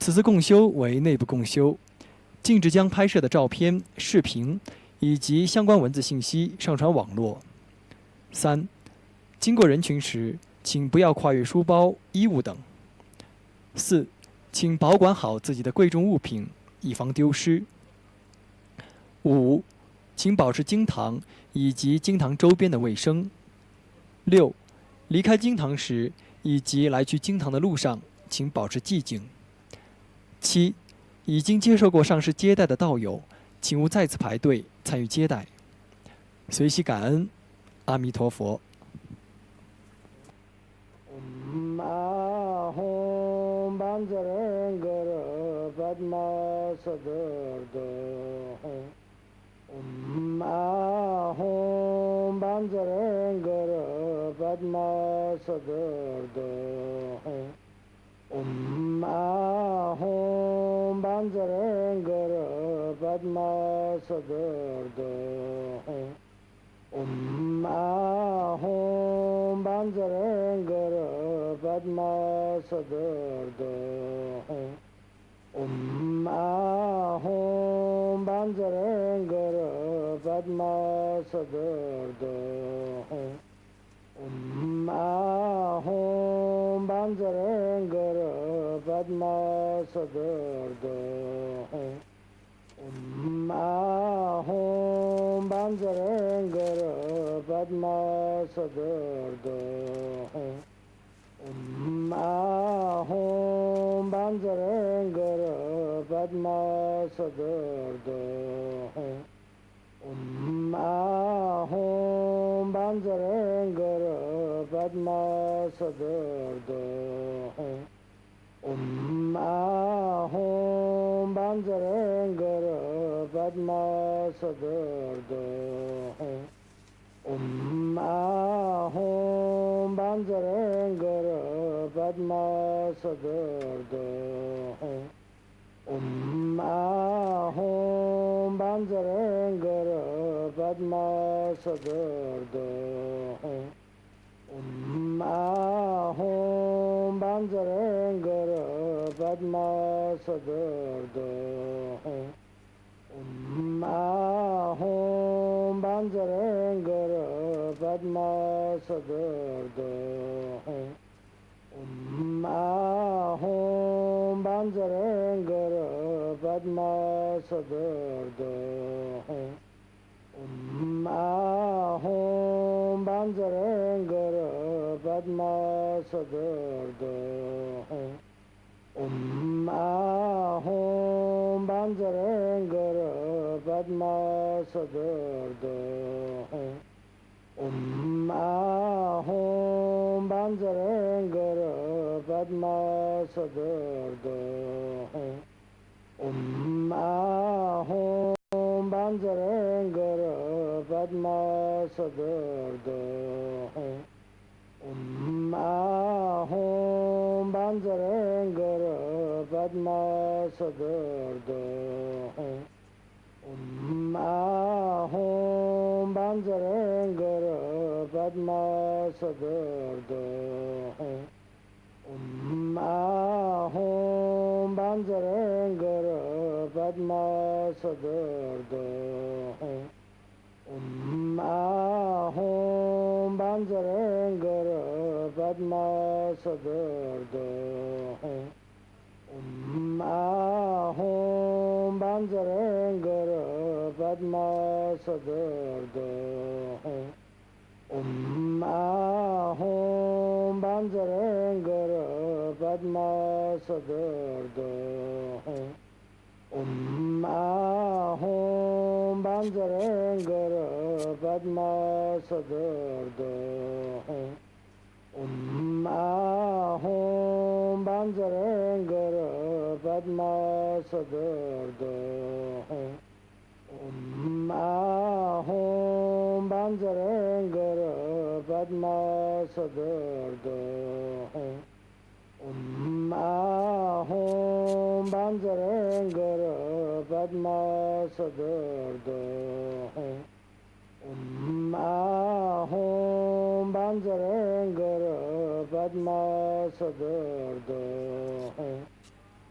此次共修为内部共修，禁止将拍摄的照片、视频以及相关文字信息上传网络。3、经过人群时，请不要跨越书包、衣物等。4、请保管好自己的贵重物品，以防丢失。5、请保持经堂以及经堂周边的卫生。6、离开经堂时以及来去经堂的路上，请保持寂静。7、已经接受过上师接待的道友，请勿再次排队参与接待。随喜感恩，阿弥陀佛。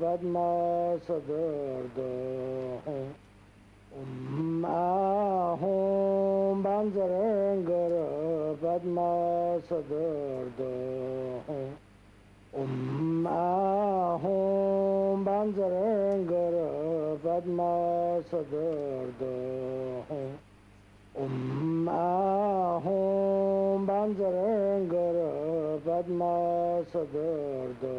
padmasadarsha ahum banjarangara padmasadarsha ahum banjarangara padmasadarsha ahum banjarangara padmasadarsha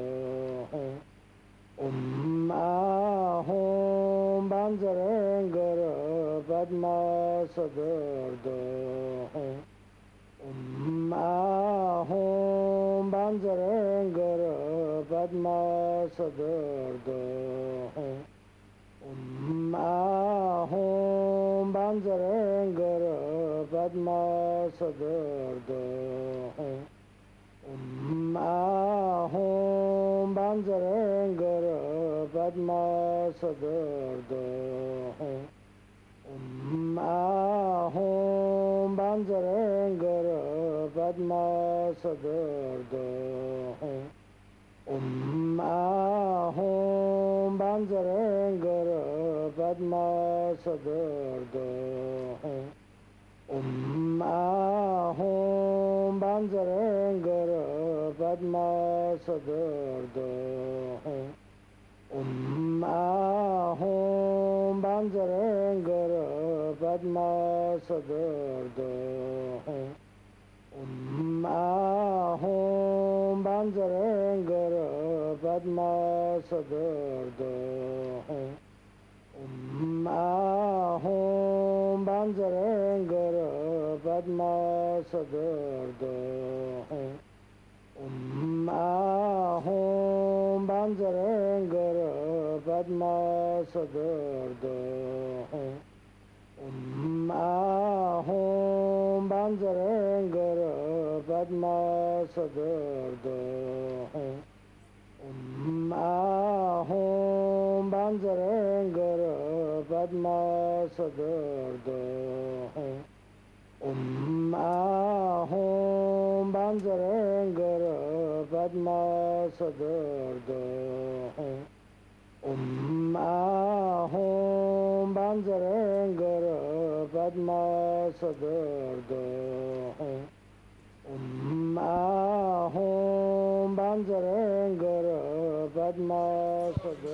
ahum banjarangara padmasadarsha ahum banjarangara padmasadarsha ahum banjarangara padmasadarsha ahum banjarangara padmasadarsha ahum banjarangara padmasadarsha ahum banjarangara padmasadarsha ahum banjarangara padmasadarsha ahum banjarangara padmasadarsha ahum banjarangara padmasadarsha ahum banjarangara padmasadarsha ahum banjarangara padmasadarsha ahum banjarangara padmasadarsha ahum banjarangara padmasadarsha ahum banjarangara padmasadarsha ahum banjarangara padmasadarsha ahum banjarangara padmasadarsha。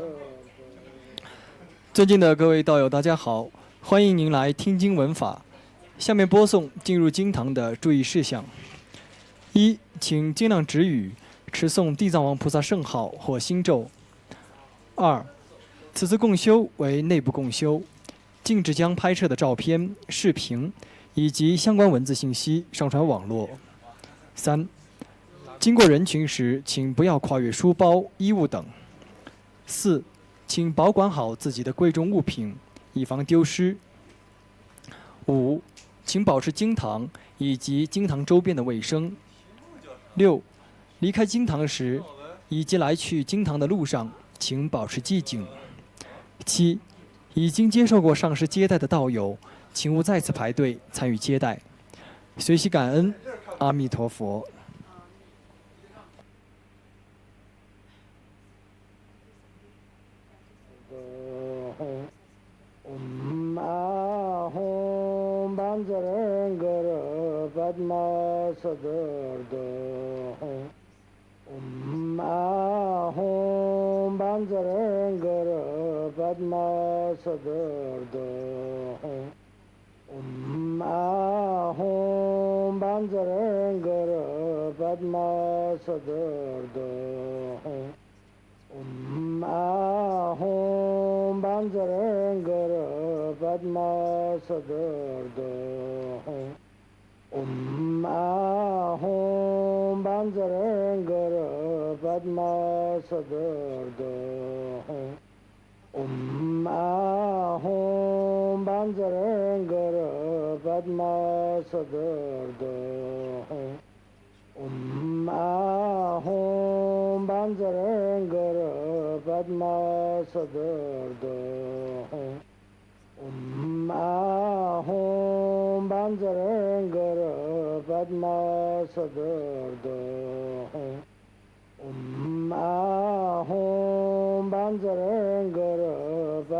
尊敬的各位道友，大家好，欢迎您来听经闻法。下面播送进入经堂的注意事项：一，请尽量止语，持诵地藏王菩萨圣号或心咒。二，此次共修为内部共修，禁止将拍摄的照片、视频以及相关文字信息上传网络。三，经过人群时，请不要跨越书包、衣物等。四，请保管好自己的贵重物品，以防丢失。五，请保持经堂以及经堂周边的卫生。六，离开经堂时以及来去经堂的路上，请保持寂静。七，已经接受过上师接待的道友，请勿再次排队参与接待。随喜感恩，阿弥陀佛。ahum banjarangara padmasadarsha ahum banjarangara padmasadarsha ahum banjarangara padmasadarsha ahum banjarangara padmasadarsha ahum banjarangara padmasadarsha ahum banjarangara padmasadarsha ahum banjarangara padmasadarsha ahum banjarangara padmasadarsha ahum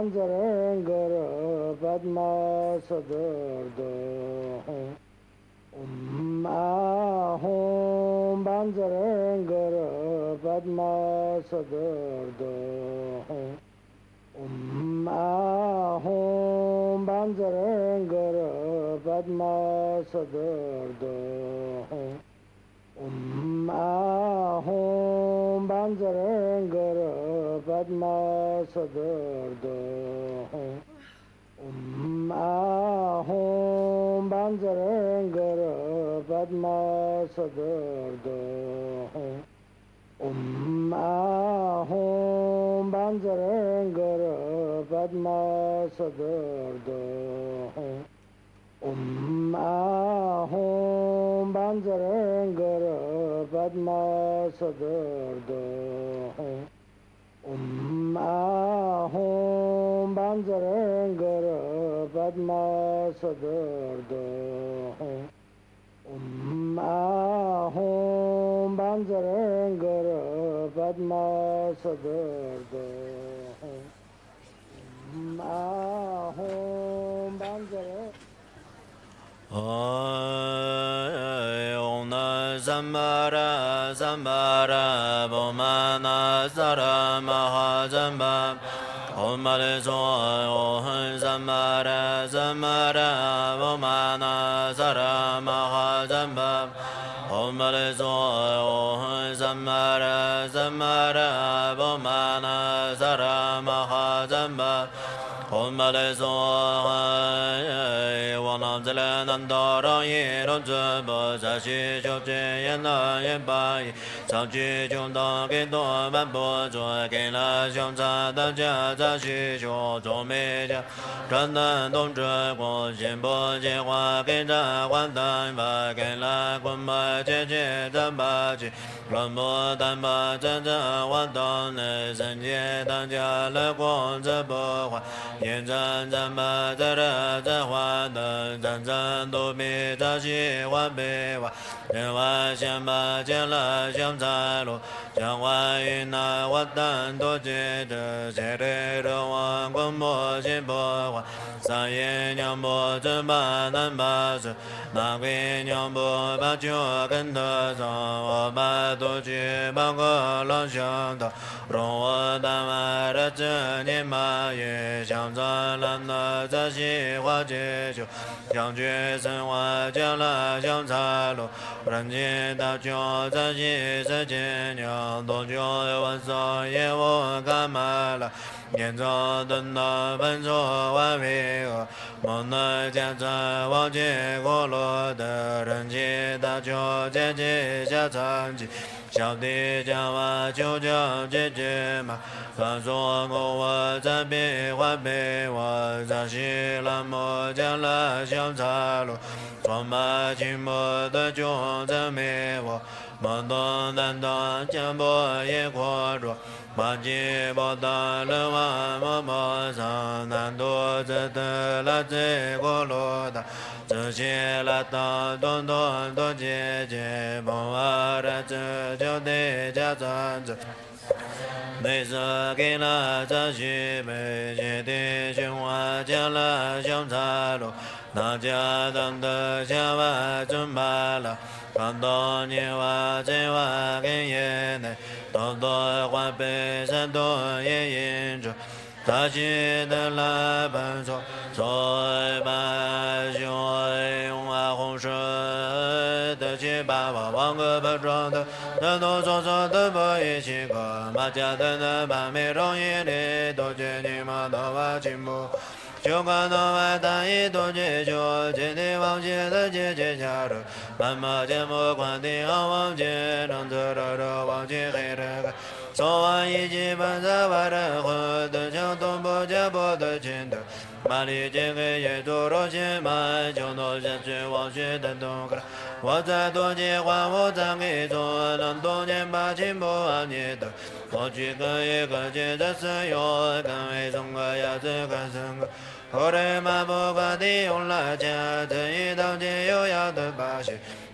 Banjarangar Padmasadardo Ahum Banjarangar Padmasadardo Ahum Banjarangar Padmasadardo Ahum Banjarangar Padmasadardo Ahum Banjarangar Padmasadardo Ahum Banjarangar Padmasadardo Ahum Banjarangar Padmasadardo Ahum Banjarangar Padmasadardo Ahum Banjarangar Padmasadardo Ahum Banjarangar Om Zambara Zambara Bomana Zara Mahazamba Om Malezo Om Zambara Zambara Bomana Zara Mahazamba Om Malezo Om Zambara Zambara Bomana Zara Mahazamba Om Malezo Wanam Zelenandara Yiron Zubo Zashi Chokche Yana Yembai Samchi Chungda Kendo Bambo Zua Kela Xiongza Danja Zashi Chok Zome Jia Zhandan Dong Zhe Guo Xianbo Jiehua Kenza Guandan Ba Kela Kunma Jie Jie Zamba Ji Luanbo Danba Zhen Zhen Wandang Ne Sen Jie Danja Le Guang Zhe Bo Hua Yen Zhen Zhen Ba Zhe Re Zhe Hua Den Zhen Zhen Du Mi Zhe Xi Huan Bi Hua Ren Wan Xian Ba Jian Le Xiang Cai Lu Xiang Wan Yun Na Wan Dan Du Ji Zhe Xie Ri Ren Wan Guan Mo Xin Bo Hua San Yin Niang Bo Zhen Ba Nan Ba Shi Na Gui Niang Bo Ba Jiu Gen De Zang Wo Ba Du Ji Ba Ge Lang Xiang Da Rong Wo Dan Ma Re Zhe Nian Ma Yi Xiang Zhan Lan De Zhe Xi Hua Ji Qiu Xiang Ju Sen Hua Jian Le Xiang Cai Lu Ren Ji Da Jiu Zhe Xi Se Jin Niang Dong Jiu Wan So Ye Wo Gan Ma La Nian Zhou Den De Ben Zhou Wan Pi Ge Mon Ne Jian Zhe Wang Ji Gu Lu De Ren Ji Da Jiu Jie Ji Xia Chan Ji 小弟讲话就讲几句嘛，反说我在比划比我在西兰莫讲了香茶路，装把寂寞的酒在迷我，忙东难当江波也阔着。 把吉波达勒瓦摩摩桑南多则得了这个罗达，这些拉达多多多姐姐，帮我的这就得加赞子。 每次给了这西北界的循环见了香茶路，那家当的下外准备了，看到你我这话跟爷内，多多花被山多也引着。 大气的来奔走，走白熊用啊红色的七八把王个不装的，人都说说的不一起个，马家的那把没容易的，都觉你妈的话进步。 就看到外大一多解救，今天往前的姐姐家着，慢慢见不惯的好往前，让这往前黑的个。 昨晚一起奔在外的河的桥东坡家坡的前头，马里见个也做罗线马，就挪下去往学的东个。我在多结花，我在给做，能多年把情不忘你的。我去个一个接着使用，看为中个要这个生个。后来马不管的用来家，这一道街又要的把戏。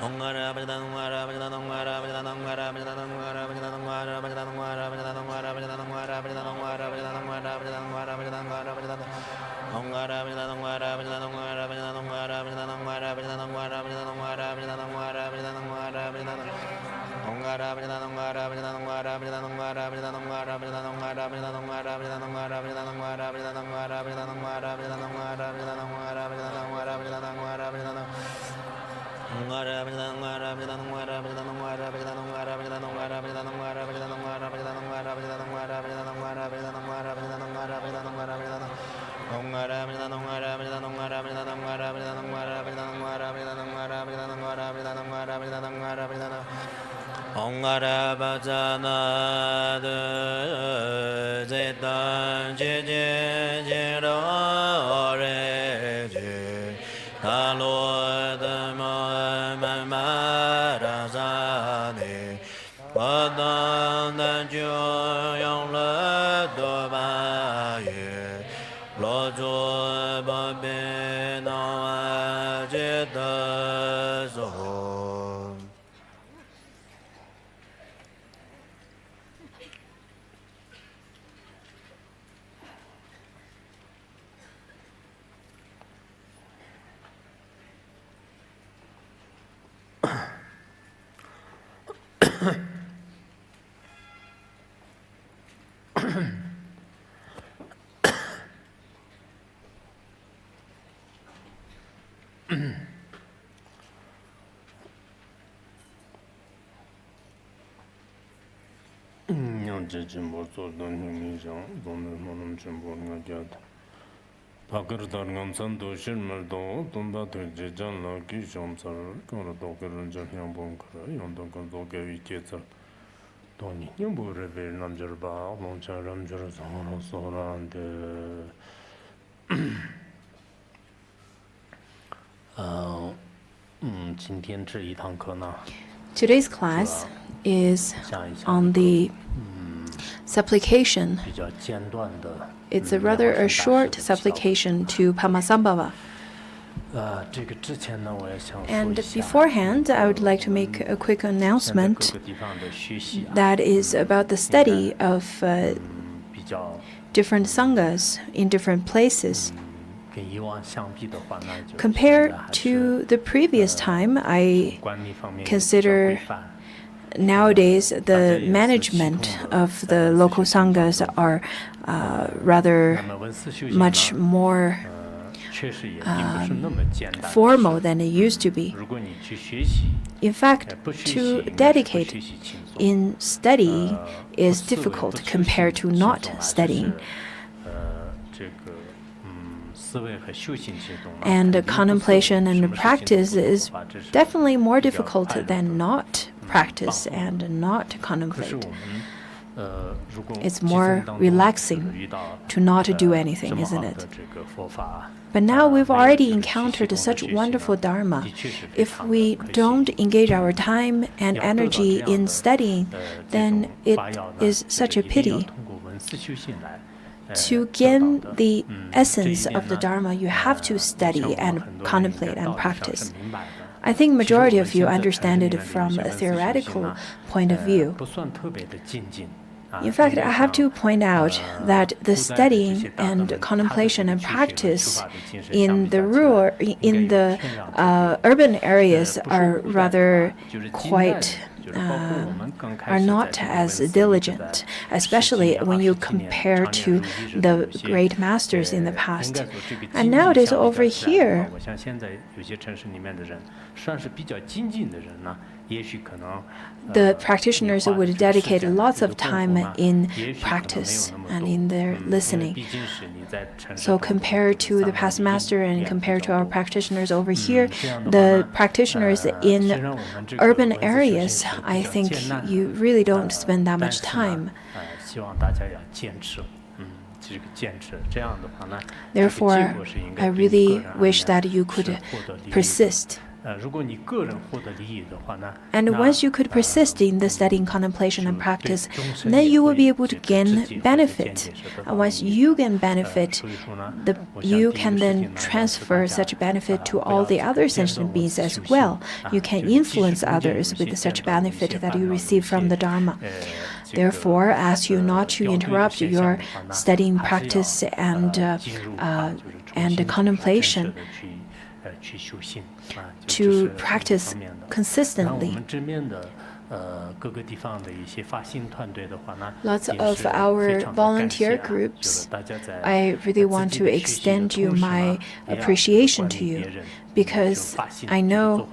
Om Om Gara Bajana De Zetan Je Je Je Ro Re Je Ta Lo De Ma Ma Ma Ra Za Ne Ba Dan Dan Ju Yong Le Do Ba Ye Lo Ju Ba Be Na Je Da Zo Today's class is on the supplication. It's a short supplication to Padmasambhava. And beforehand, I would like to make a quick announcement that is about the study of different sanghas in different places. Compared to the previous time, I consider nowadays the management of the local sanghas are rather much more formal than it used to be. In fact, to dedicate in studying is difficult compared to not studying. And contemplation and practice is definitely more difficult than not practice and not contemplate. It's more relaxing to not do anything, isn't it? But now we've already encountered such wonderful Dharma. If we don't engage our time and energy in studying, then it is such a pity. To gain the essence of the Dharma, you have to study and contemplate and practice. I think majority of you understand it from a theoretical point of view. In fact, I have to point out that the studying and contemplation and practice in the urban areas are rather quite are not as diligent, especially when you compare to the great masters in the past. And nowadays over here, the practitioners would dedicate lots of time in practice and in their listening. So compared to the past master and compared to our practitioners over here, the practitioners in urban areas, I think you really don't spend that much time. Therefore, I really wish that you could persist. And once you could persist in the studying, contemplation, and practice, then you will be able to gain benefit. And once you gain benefit, you can then transfer such benefit to all the other sentient beings as well. You can influence others with such benefit that you receive from the Dharma. Therefore, I ask you not to interrupt your studying, practice, and contemplation, to practice consistently. Lots of our volunteer groups, I really want to extend you my appreciation to you, because I know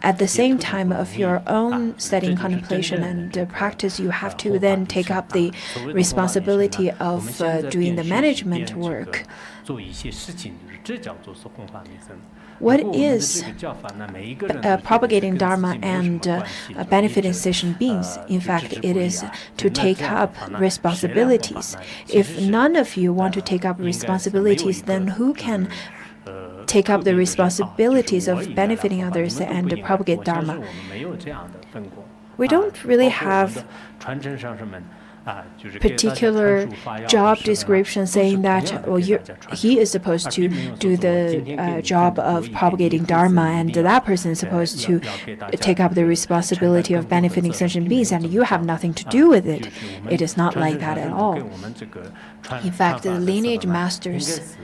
at the same time of your own studying contemplation and practice, you have to then take up the responsibility of doing the management work. What is propagating Dharma and benefiting sentient beings? In fact, it is to take up responsibilities. If none of you want to take up responsibilities, then who can take up the responsibilities of benefiting others and propagate Dharma? We don't really have particular job description saying that he is supposed to do the job of propagating Dharma, and that person is supposed to take up the responsibility of benefiting sentient beings, and you have nothing to do with it. It is not like that at all. In fact, the lineage masters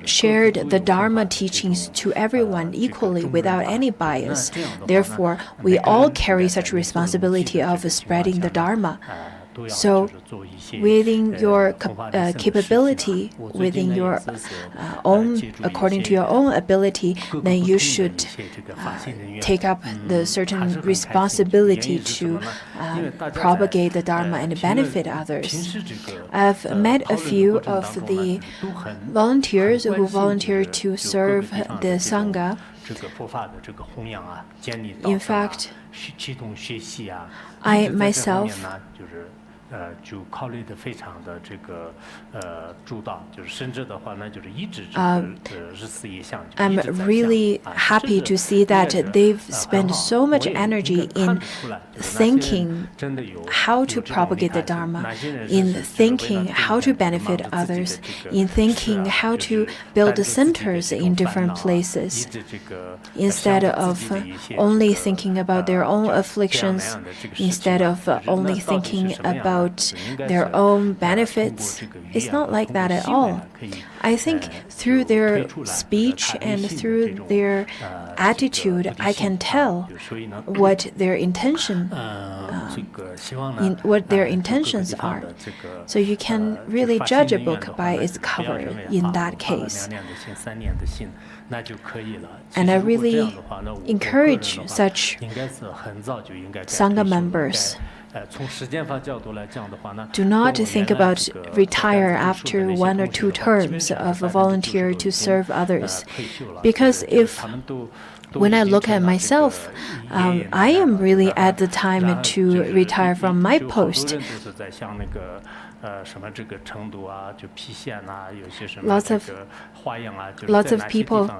shared the Dharma teachings to everyone equally without any bias. Therefore, we all carry such responsibility of spreading the Dharma. So, within your capability, within your own, according to your own ability, then you should take up the certain responsibility to propagate the Dharma and benefit others. I've met a few of the volunteers who volunteer to serve the Sangha. In fact, I myself I'm really happy to see that they've spent so much energy in thinking how to propagate the Dharma, in thinking how to benefit others, in thinking how to build centers in different places, instead of only thinking about their own afflictions, instead of only thinking about their own benefits. It's not like that at all. I think through their speech and through their attitude, I can tell what their intentions are. So you can really judge a book by its cover in that case. And I really encourage such Sangha members. Do not think about retire after 1 or 2 terms of a volunteer to serve others, because when I look at myself, I am really at the time to retire from my post. Lots of people,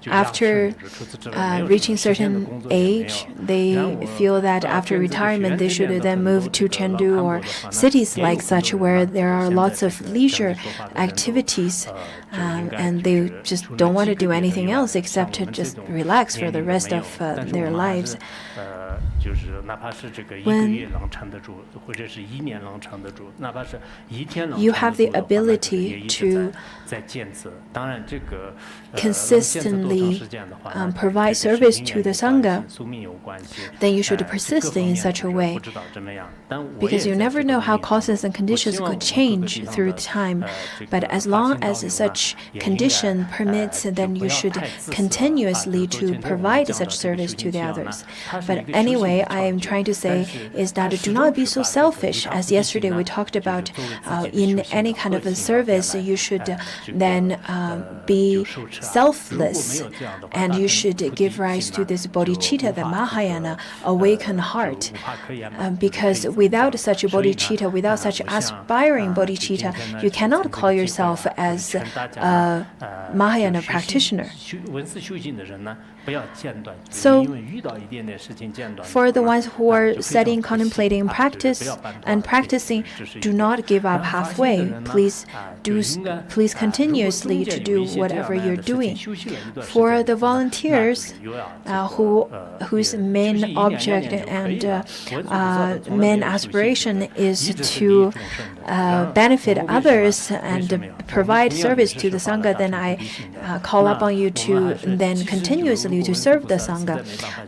after reaching certain age, they feel that after retirement they should then move to Chengdu or cities like such where there are lots of leisure activities, and they just don't want to do anything else except to just relax for the rest of their lives. When you have the ability to consistently provide service to the Sangha, then you should persist in such a way, because you never know how causes and conditions could change through time. But as long as such condition permits, then you should continuously to provide such service to the others. But anyway, I am trying to say is that do not be so selfish. As yesterday we talked about, in any kind of a service, you should then be selfless, and you should give rise to this bodhicitta, the Mahayana, awakened heart. Because without such a bodhicitta, without such aspiring bodhicitta, you cannot call yourself as a Mahayana practitioner. So, for the ones who are studying, contemplating, and practicing, do not give up halfway. Please continuously to do whatever you're doing. For the volunteers whose main object and main aspiration is to benefit others and provide service to the Sangha, then I call upon you to then continuously to serve the Sangha.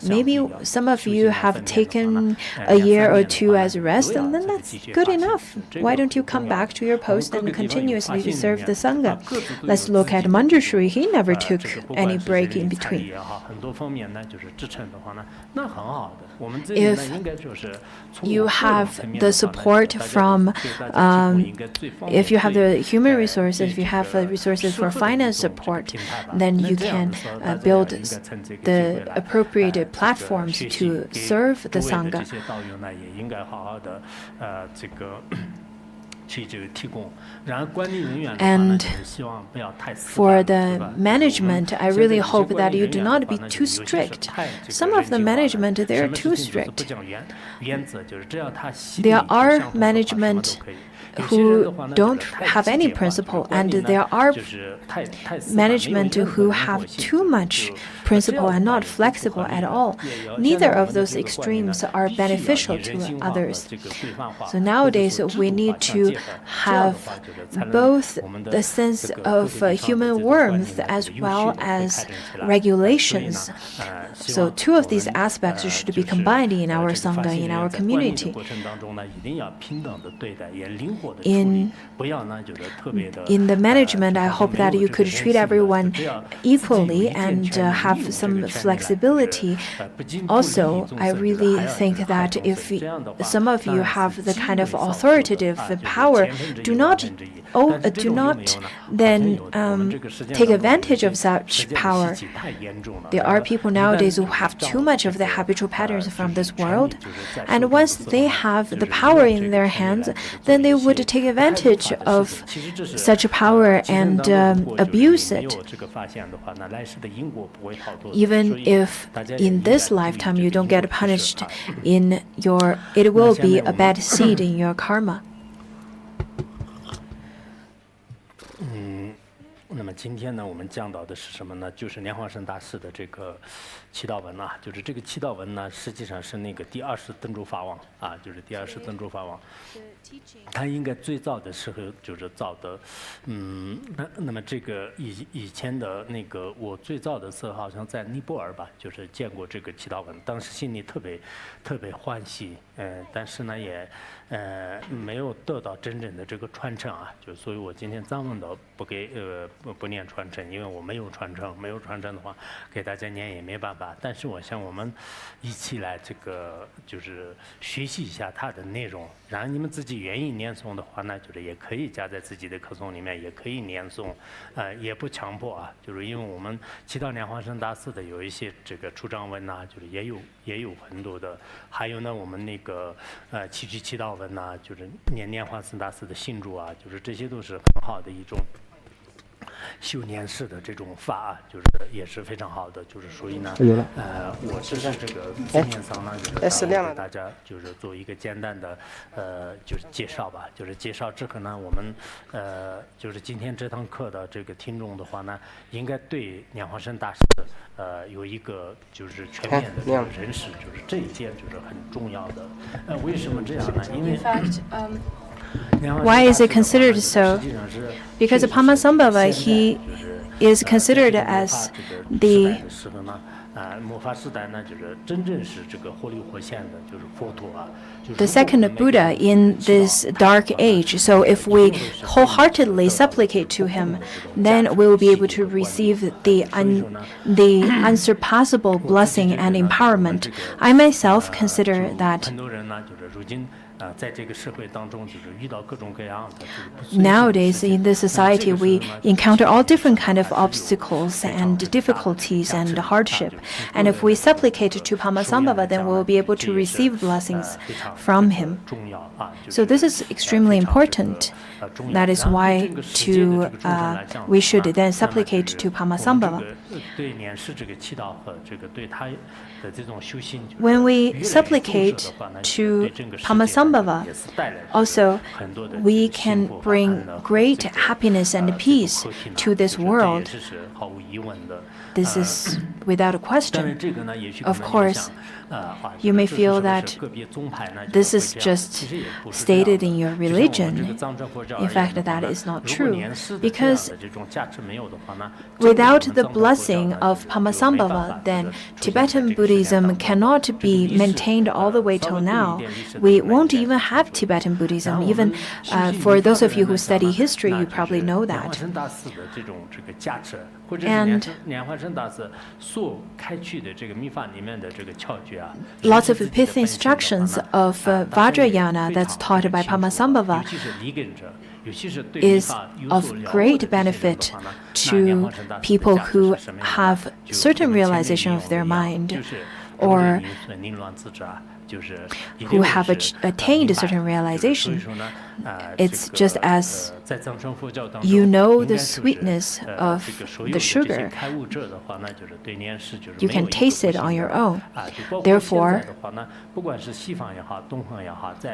Maybe some of you have taken a year or two as a rest, and then that's good enough. Why don't you come back to your post and continuously to serve the Sangha? Let's look at Manjushri. He never took any break in between. If you have the support from, if you have the human resources, if you have resources for finance support, then you can build the appropriate platforms to serve the Sangha. And for the management, I really hope that you do not be too strict. Some of the management, they are too strict. There are management who don't have any principle, and there are management who have too much principle and not flexible at all. Neither of those extremes are beneficial to others. So nowadays we need to have both the sense of human warmth as well as regulations. So two of these aspects should be combined in our Sangha, in our community. In the management, I hope that you could treat everyone equally and have some flexibility. Also, I really think that if some of you have the kind of authoritative power, do not then take advantage of such power. There are people nowadays who have too much of the habitual patterns from this world, and once they have the power in their hands, then they would take advantage of such power and abuse it. Even if in this lifetime you don't get punished it will be a bad seed in your karma. 那么今天呢，我们讲到的是什么呢？就是莲花生大师的这个祈祷文啊，就是这个祈祷文呢，实际上是那个第20灯珠法王啊，就是第20灯珠法王。他应该最早的时候就是造的，那么这个以前的那个我最早的时候好像在尼泊尔吧，就是见过这个祈祷文，当时心里特别欢喜，但是呢也没有得到真正的这个传承啊，就所以我今天藏文的不念传承，因为我没有传承，没有传承的话给大家念也没办法。但是我想我们一起来这个就是学习一下它的内容，然后你们自己愿意念诵的话呢，就是也可以加在自己的课诵里面，也可以念诵，也不强迫啊。就是因为我们祈祷莲花生大师的有一些这个出章文呐，就是也有很多的，还有呢我们那个祈曲祈祷文呐，就是念莲花生大师的信主啊，就是这些都是很好的一种修年式的这种法，就是也是非常好的，就是所以呢，我只是这个纪念上呢，就是给大家就是做一个简单的就是介绍吧，就是介绍之后呢，我们就是今天这堂课的这个听众的话呢，应该对莲花生大师有一个就是全面的这个认识，就是这一点就是很重要的。为什么这样呢？因为 Why is it considered so? Because Padmasambhava, he is considered as the second Buddha in this dark age. So if we wholeheartedly supplicate to him, then we will be able to receive the unsurpassable blessing and empowerment. I myself consider that Nowadays, in this society, we encounter all different kind of obstacles and difficulties and hardship. And if we supplicate to Padmasambhava, then we will be able to receive blessings from him. So this is extremely important. That is why we should then supplicate to Padmasambhava. When we supplicate to Padmasambhava, also we can bring great happiness and peace to this world. This is without a question. Of course, you may feel that this is just stated in your religion. In fact, that is not true, because without the blessing of Padmasambhava, then Tibetan Buddhism cannot be maintained all the way till now. We won't even have Tibetan Buddhism. Even for those of you who study history, you probably know that. And lots of fifth instructions of Vajrayana that's taught by Padmasambhava is of great benefit to people who have certain realization of their mind, or who have attained a certain realization. It's just as you know the sweetness of the sugar. You can taste it on your own. Therefore,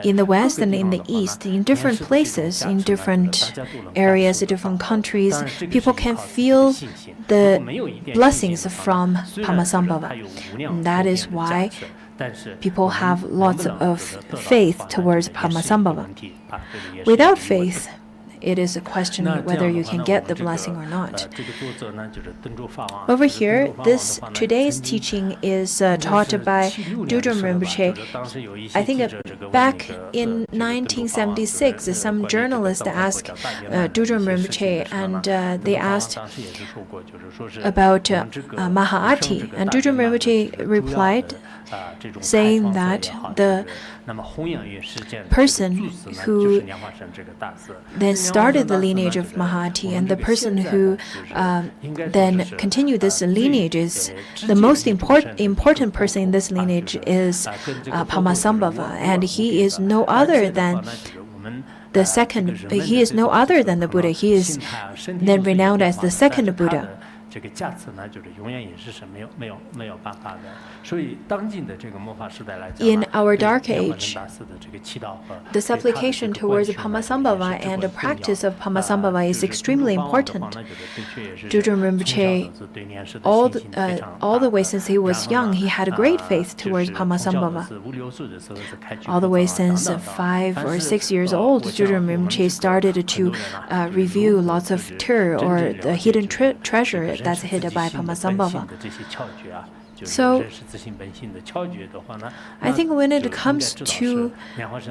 in the West and in the East, in different places, in different areas, different countries, people can feel the blessings from Padmasambhava. And that is why people have lots of faith towards Padmasambhava. Without faith, it is a question whether you can get the blessing or not. Over here, today's teaching is taught by Dudrum Rinpoche. I think back in 1976, some journalists asked Dudrum Rinpoche, and they asked about Maha-Ati, and Dudrum Rinpoche replied, saying that the person who then started the lineage of Maha-Ati and the person who then continued this lineage is the most important person in this lineage is Padmasambhava, and he is no other than the second. He is no other than the Buddha. He is then renowned as the second Buddha. In our dark age, the supplication towards Padmasambhava and the practice of Padmasambhava is extremely important. Dudrum Rinpoche, all the way since he was young, he had a great faith towards Padmasambhava. All the way since 5 or 6 years old, Dudrum Rinpoche started to review lots of tur, or the hidden treasure that's hidden by Padmasambhava. So, I think when it comes to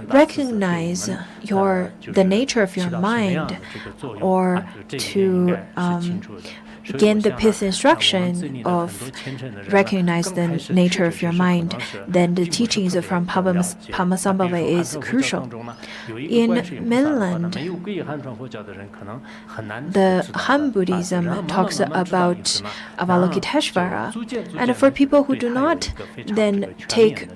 recognize the nature of your mind, or to gain the fifth instruction of recognize the nature of your mind, then the teachings from Padmasambhava is crucial. In mainland, the Han Buddhism talks about Avalokiteshvara, and for people who do not then take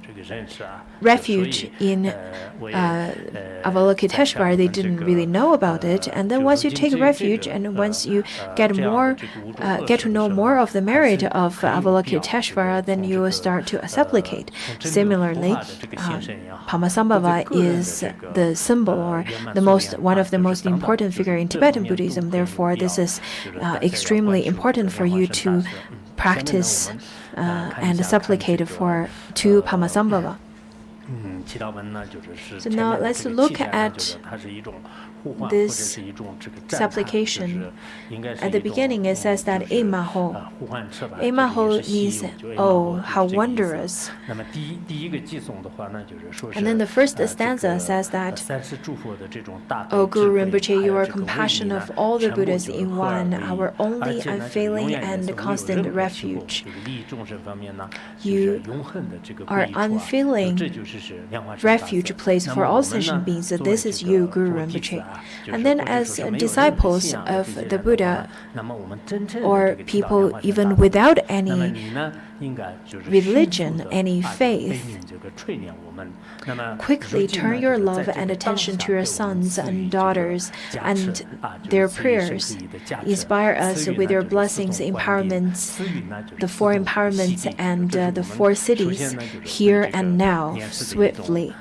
refuge in Avalokiteshvara, they didn't really know about it. And then once you take refuge, and once you get to know more of the merit of Avalokiteshvara, then you will start to supplicate. Similarly, Padmasambhava is the symbol, or one of the most important figure in Tibetan Buddhism. Therefore, this is extremely important for you to practice and supplicate to Padmasambhava. So now let's look at this supplication. At the beginning, it says that Emaho. Emaho means, oh, how wondrous. And then the first stanza says that, O Guru Rinpoche, you are compassion of all the Buddhas in one, our only unfailing and constant refuge. You are unfailing refuge place for all sentient beings. This is you, Guru Rinpoche. And then as disciples of the Buddha, or people even without any religion, any faith, quickly turn your love and attention to your sons and daughters and their prayers. Inspire us with your blessings, empowerments, the four empowerments and the four cities, here and now, swiftly.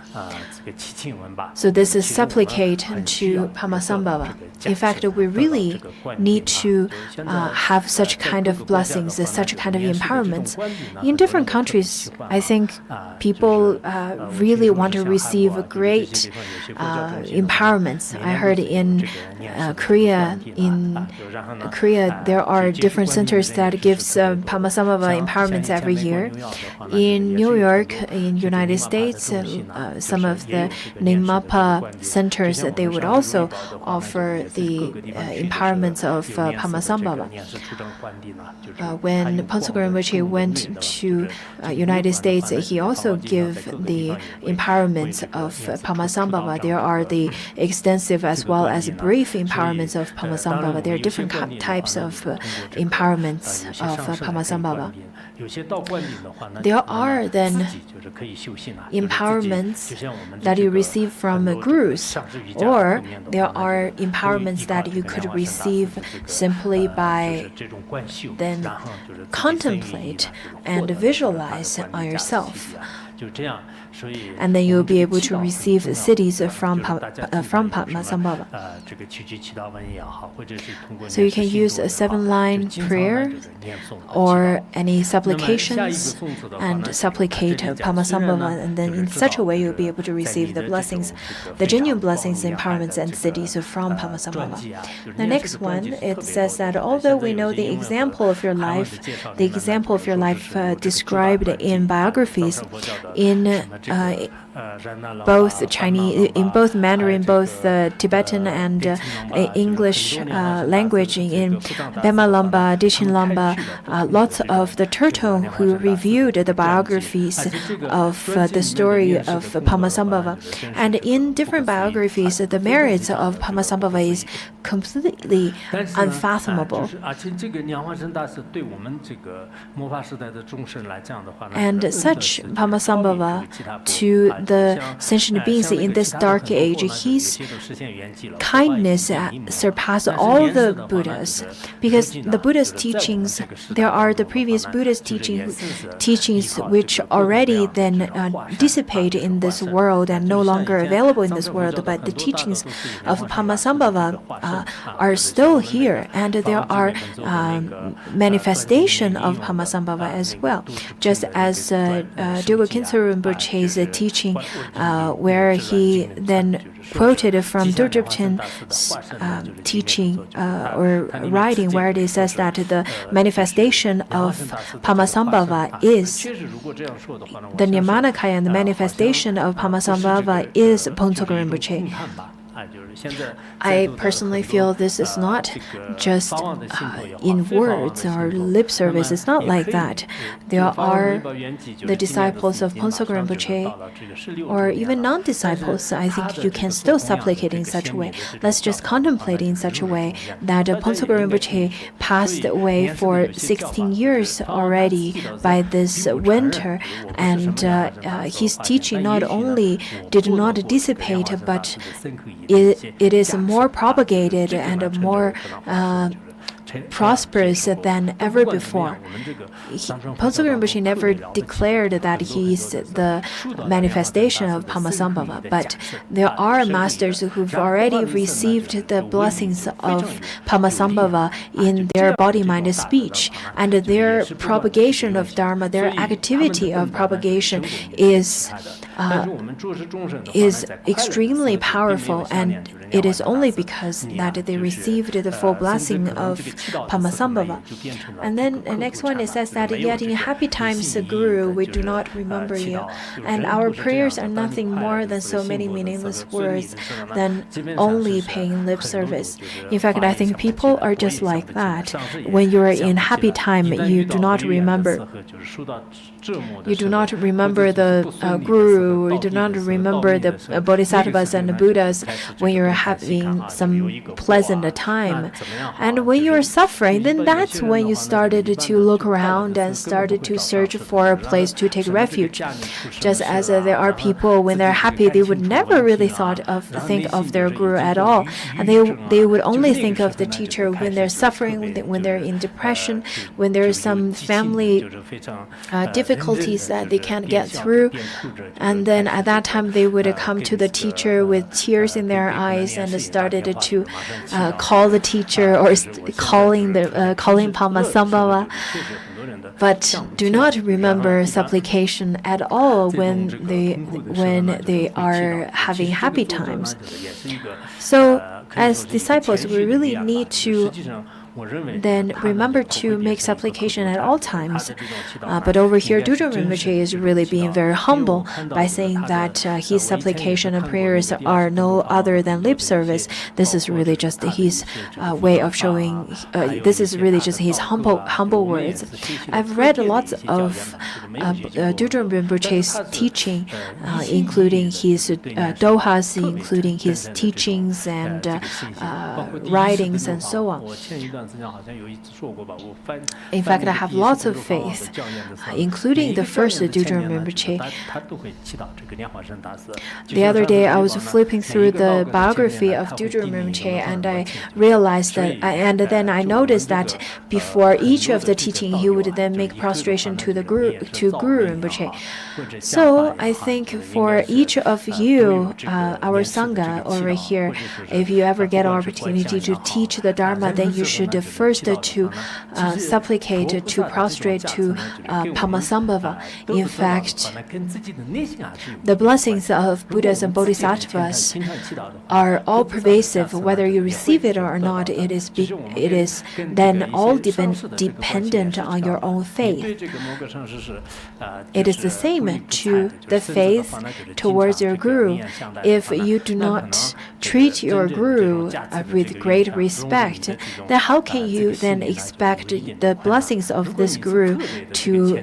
So this is supplicate to Padmasambhava. In fact, we really need to have such kind of blessings, such kind of empowerments. In different countries, I think people really want to receive great empowerments. I heard in Korea, there are different centers that gives Padmasambhava empowerments every year. In New York, in United States, some of the Nyingmapa centers, they would also offer the empowerments of Padmasambhava. When Phuntsog Rinpoche went to United States, he also gave the empowerments of Padmasambhava. There are the extensive as well as brief empowerments of Padmasambhava. There are different types of empowerments of Padmasambhava. There are then empowerments that you receive from gurus, or there are empowerments that you could receive simply by then contemplate and visualize on yourself. And then you'll be able to receive cities from Padmasambhava. So you can use a 7-line prayer or any supplications and supplicate Padmasambhava, and then in such a way you'll be able to receive the blessings, the genuine blessings, empowerments, and cities from Padmasambhava. The next one, it says that although we know the example of your life, described in biographies, in both Chinese, in both Mandarin, both Tibetan and English language, in Pema Lamba, Dichin Lamba, lots of the turtle who reviewed the biographies of the story of Padmasambhava. And in different biographies, the merits of Padmasambhava is completely unfathomable. And such Padmasambhava to the sentient beings in this dark age, his kindness surpasses all the Buddhas, because the Buddha's teachings, there are the previous Buddha's teachings which already then dissipate in this world and no longer available in this world, but the teachings of Padmasambhava are still here, and there are manifestation of Padmasambhava as well, just as Dilgo Khyentse Rinpoche's teaching, where he then quoted from Dorjigchen's teaching or writing, where it says that the manifestation of Padmasambhava is the Nirmanakaya, and the manifestation of Padmasambhava is Phuntsog Rinpoche. I personally feel this is not just in words or lip service. It's not like that. There are the disciples of Phuntsog Rinpoche, or even non-disciples. I think you can still supplicate in such a way. Let's just contemplate in such a way that Phuntsog Rinpoche passed away for 16 years already by this winter, and his teaching not only did not dissipate, but it is more propagated and more prosperous than ever before. Phuntsog Rinpoche never declared that he is the manifestation of Padmasambhava, but there are masters who've already received the blessings of Padmasambhava in their body, mind, and speech, and their propagation of Dharma, their activity of propagation is extremely powerful, and it is only because that they received the full blessing of Padmasambhava. And then the next one, it says that yet in happy times, Guru, we do not remember you. And our prayers are nothing more than so many meaningless words than only paying lip service. In fact, I think people are just like that. When you are in happy time, you do not remember. You do not remember the Guru, you do not remember the Bodhisattvas and the Buddhas when you're having some pleasant time. And when you're suffering, then that's when you started to look around and started to search for a place to take refuge. Just as there are people, when they're happy, they would never really think of their Guru at all. And they would only think of the teacher when they're suffering, when they're in depression, when there's some family difficulties that they can't get through. And then at that time, they would come to the teacher with tears in their eyes and started to call the teacher or calling Padmasambhava. But do not remember supplication at all when they are having happy times. So, as disciples, we really need to then remember to make supplication at all times. But over here, Dudjom Rinpoche is really being very humble by saying that his supplication and prayers are no other than lip service. This is really just his way of showing. This is really just his humble words. I've read lots of Dudjom Rinpoche's teaching, including his dohas, including his teachings and writings and so on. In fact, I have lots of faith, including the first Dudjom Rinpoche. The other day, I was flipping through the biography of Dudjom Rinpoche, and I realized that, and then I noticed that before each of the teaching, he would then make prostration to Guru Rinpoche. So I think for each of you, our Sangha over here, if you ever get an opportunity to teach the Dharma, then you should first to supplicate, to prostrate to Padmasambhava. In fact, the blessings of Buddhas and Bodhisattvas are all pervasive. Whether you receive it or not, it is then all dependent on your own faith. It is the same to the faith towards your Guru. If you do not treat your Guru with great respect, then how can you then expect the blessings of this Guru to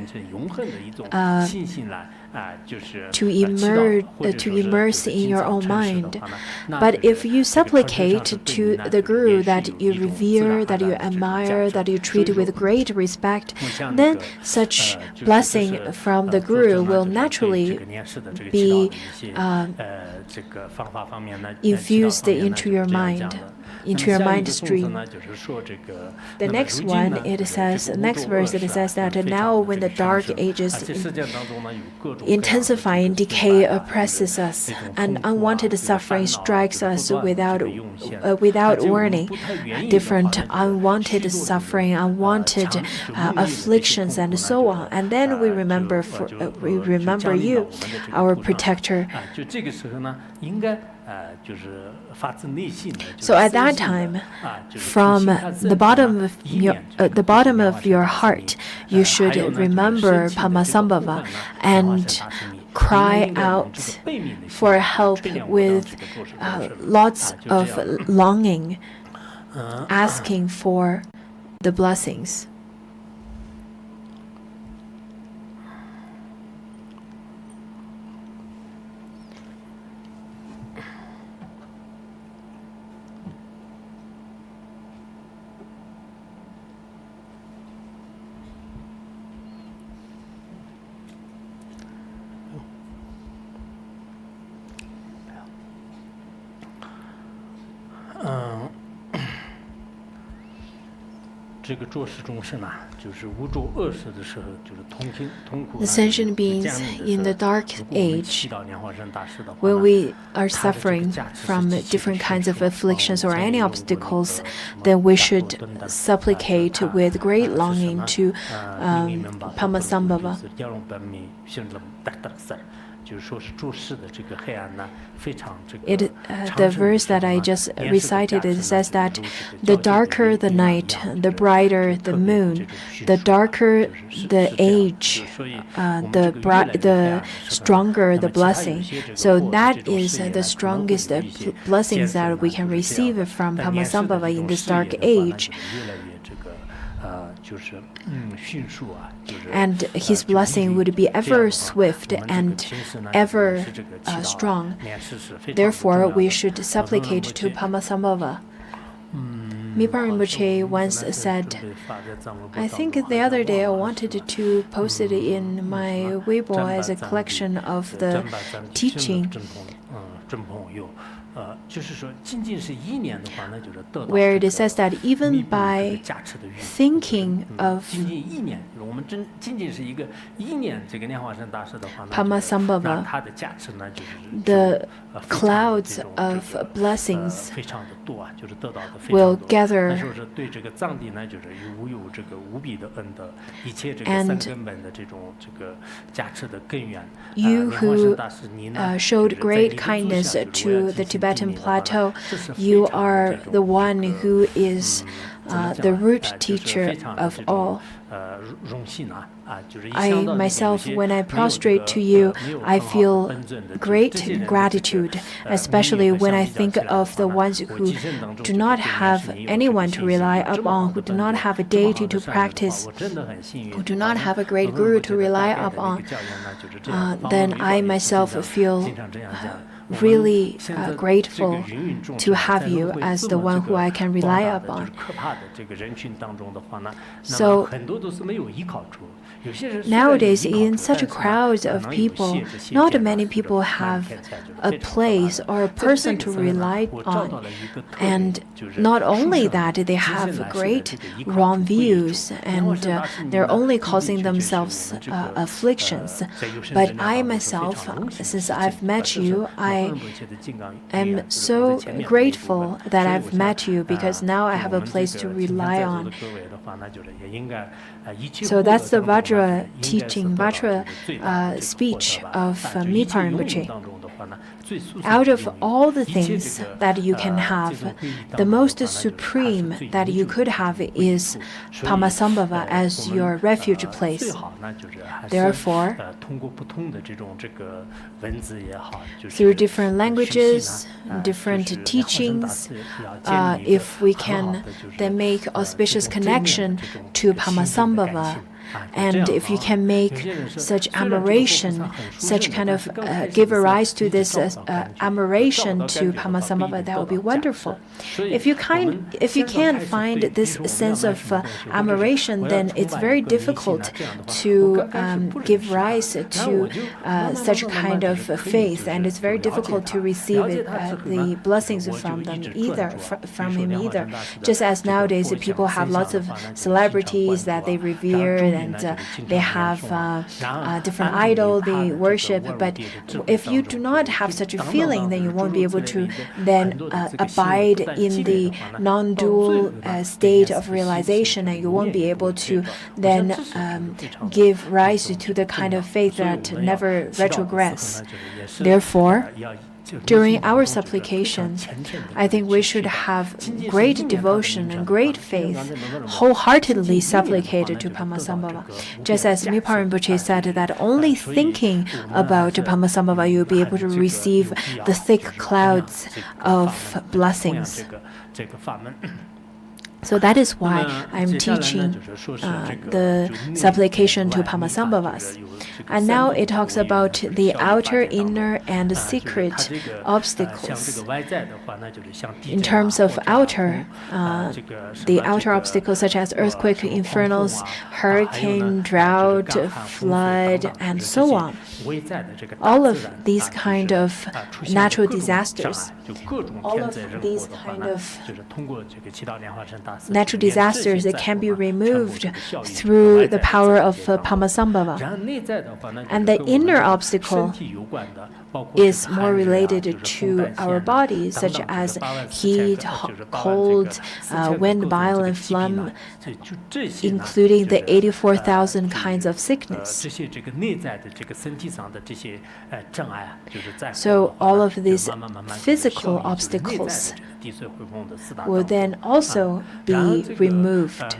immerse in your own mind? But if you supplicate to the Guru that you revere, that you admire, that you treat with great respect, then such blessing from the Guru will naturally be infused into your mind. Into your mind stream. The next one, next verse, it says that now when the dark ages intensify and decay oppresses us, and unwanted suffering strikes us without warning, different unwanted suffering, unwanted afflictions, and so on. And then we remember you, our protector. So at that time, from the bottom of your heart, you should remember Padmasambhava and cry out for help with lots of longing, asking for the blessings. The sentient beings in the dark age, when we are suffering from different kinds of afflictions or any obstacles, then we should supplicate with great longing to Padmasambhava. The verse that I just recited, it says that the darker the night, the brighter the moon, the darker the age, the stronger the blessing. So that is the strongest blessings that we can receive from Padmasambhava in this dark age. And his blessing would be ever swift and ever strong. Therefore, we should supplicate to Padmasambhava. Mipham Rinpoche once said, I think the other day I wanted to post it in my Weibo as a collection of the teaching, where it says that even by thinking of Padmasambhava, the clouds of blessings will gather, and you who showed great kindness to the Tibetan plateau, you are the one who is the root teacher of all. I myself, when I prostrate to you, I feel great gratitude, especially when I think of the ones who do not have anyone to rely upon, who do not have a deity to practice, who do not have a great guru to rely upon. Then I myself feel really grateful to have you as the one who I can rely upon. So nowadays, in such a crowd of people, not many people have a place or a person to rely on. And not only that, they have great wrong views and they're only causing themselves afflictions. But I myself, since I've met you, I am so grateful that I've met you, because now I have a place to rely on. So that's the Vajra teaching, Vajra speech of Mipham Rinpoche. Out of all the things that you can have, the most supreme that you could have is Padmasambhava as your refuge place. Therefore, through different languages, different teachings, if we can then make auspicious connection to Padmasambhava, and if you can make such admiration, such kind of give a rise to this admiration to Padmasambhava, that would be wonderful. If you can't find this sense of admiration, then it's very difficult to give rise to such kind of faith, and it's very difficult to receive the blessings from them either, from him either. Just as nowadays people have lots of celebrities that they revere, and they have different idols they worship. But if you do not have such a feeling, then you won't be able to then abide in the non-dual state of realization, and you won't be able to then give rise to the kind of faith that never retrogress. Therefore, during our supplication, I think we should have great devotion and great faith, wholeheartedly supplicate to Padmasambhava. Just as Mipham Rinpoche said that only thinking about Padmasambhava you'll be able to receive the thick clouds of blessings. So that is why I'm teaching the supplication to Padmasambhavas. And now it talks about the outer, inner, and secret obstacles. In terms of outer, the outer obstacles such as earthquake, infernos, hurricane, drought, flood, and so on. All of these kind of natural disasters, all of these kind of natural disasters that can be removed through the power of Padmasambhava. And the inner obstacle is more related to our body, such as heat, cold, wind, bile, and phlegm, including the 84,000 kinds of sickness. So all of these physical obstacles will then also be removed.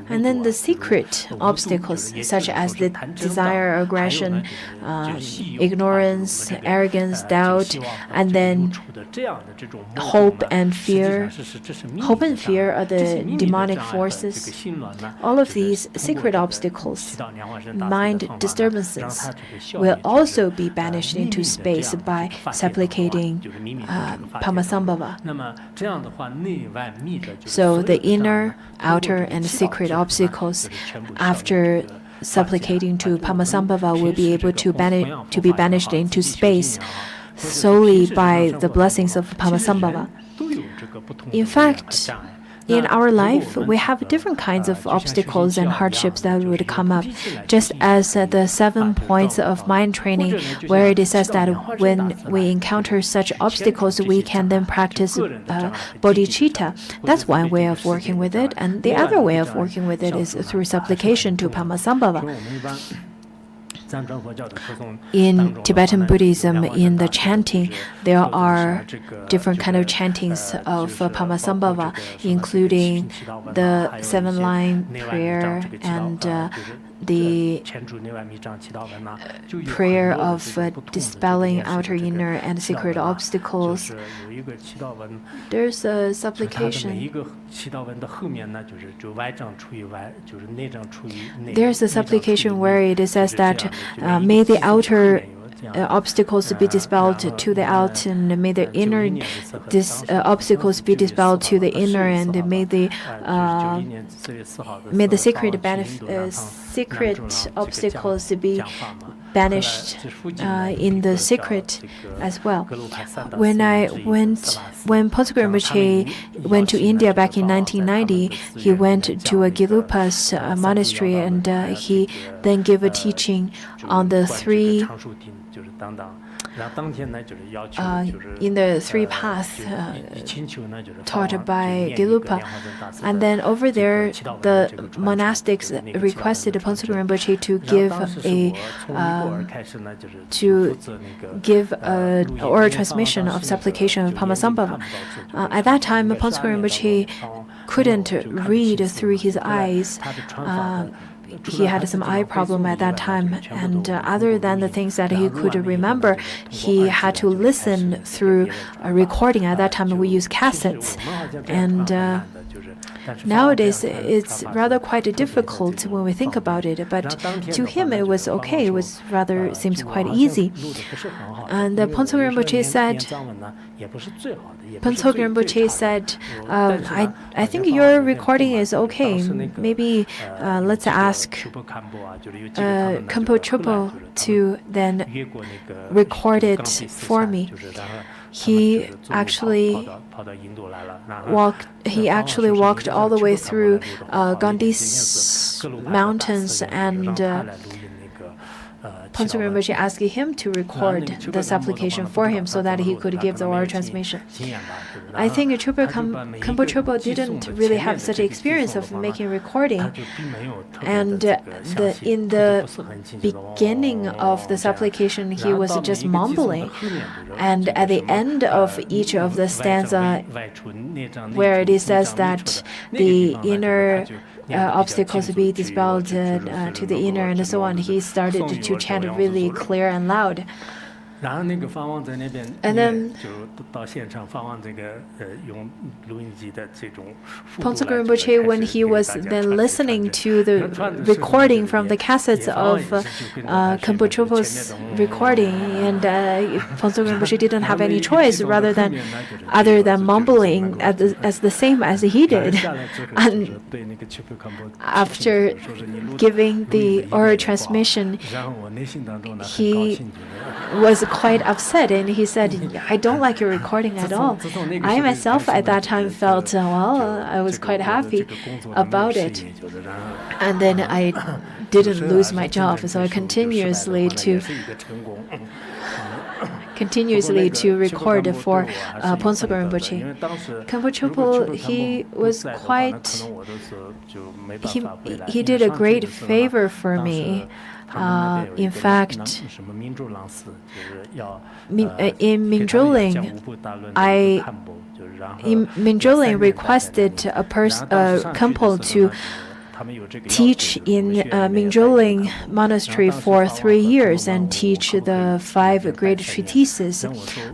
And then the secret obstacles, such as the desire, aggression, ignorance, arrogance, doubt, and then hope and fear. Hope and fear are the demonic forces. All of these secret obstacles, mind disturbances, will also be banished into space by supplicating Padmasambhava. So the inner, outer, and secret obstacles, after supplicating to Padmasambhava, will be able to be banished into space solely by the blessings of Padmasambhava. In fact, in our life, we have different kinds of obstacles and hardships that would come up. Just as the 7 points of mind training, where it says that when we encounter such obstacles, we can then practice bodhicitta. That's one way of working with it. And the other way of working with it is through supplication to Padmasambhava. In Tibetan Buddhism, in the chanting, there are different kind of chantings of Padmasambhava, including the 7-line prayer and the prayer of dispelling outer, inner, and secret obstacles. There's a supplication. There's a supplication where it says that may the outer obstacles be dispelled to the out, and may the inner obstacles be dispelled to the inner, and may the secret obstacles be banished in the secret as well. When Paul Rinpoche went to India back in 1990, he went to a Gelupa's monastery, and he then gave a teaching on the three in the three paths taught by Gelupa. And then over there, the monastics requested Paul Rinpoche to give an oral transmission of supplication of Padmasambhava. At that time, Paul Rinpoche couldn't read through his eyes. He had some eye problem at that time, and other than the things that he could remember, he had to listen through a recording. At that time, we used cassettes, and nowadays it's rather quite difficult when we think about it. But to him, it was okay. It was seems quite easy. And Phuntsok Rinpoche said, I think your recording is okay. Maybe let's ask Khenpo Chopo to then record it for me. He actually walked all the way through Gandhis mountains, and Phuntsok Rinpoche asked him to record the supplication for him so that he could give the oral transmission. I think Khenpo Chopo didn't really have such an experience of making recording, and in the beginning of the supplication, he was just mumbling, and at the end of each of the stanza, where it says that the inner obstacles be dispelled to the inner and so on, he started to chant really clear and loud. And then Phuntsok Rinpoche, when he was then listening to the recording from the cassettes of Khenpo Chopo's recording, and Phuntsok Rinpoche didn't have any choice other than mumbling as the same as he did. And after giving the oral transmission, he was quite upset, and he said, I don't like your recording at all. I myself at that time felt, I was quite happy about it. And then I didn't lose my job, so I continuously to record for Phuntsogor Rinpoche. Khenpo Chopo, he did a great favor for me. In fact, in Minzhouling requested Khenpo to teach in Minzhouling Monastery for 3 years and teach the 5 great treatises.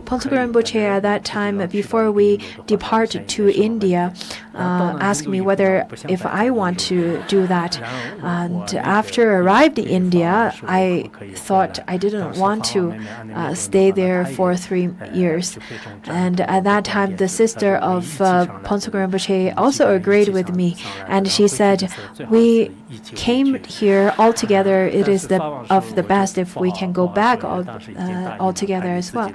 Phuntsogor Rinpoche at that time, before we depart to India, asked me whether if I want to do that. And after arrived in India, I thought I didn't want to stay there for 3 years. And at that time, the sister of Phuntsogor Rinpoche also agreed with me, and she said, we came here all together. It is of the best if we can go back all together as well.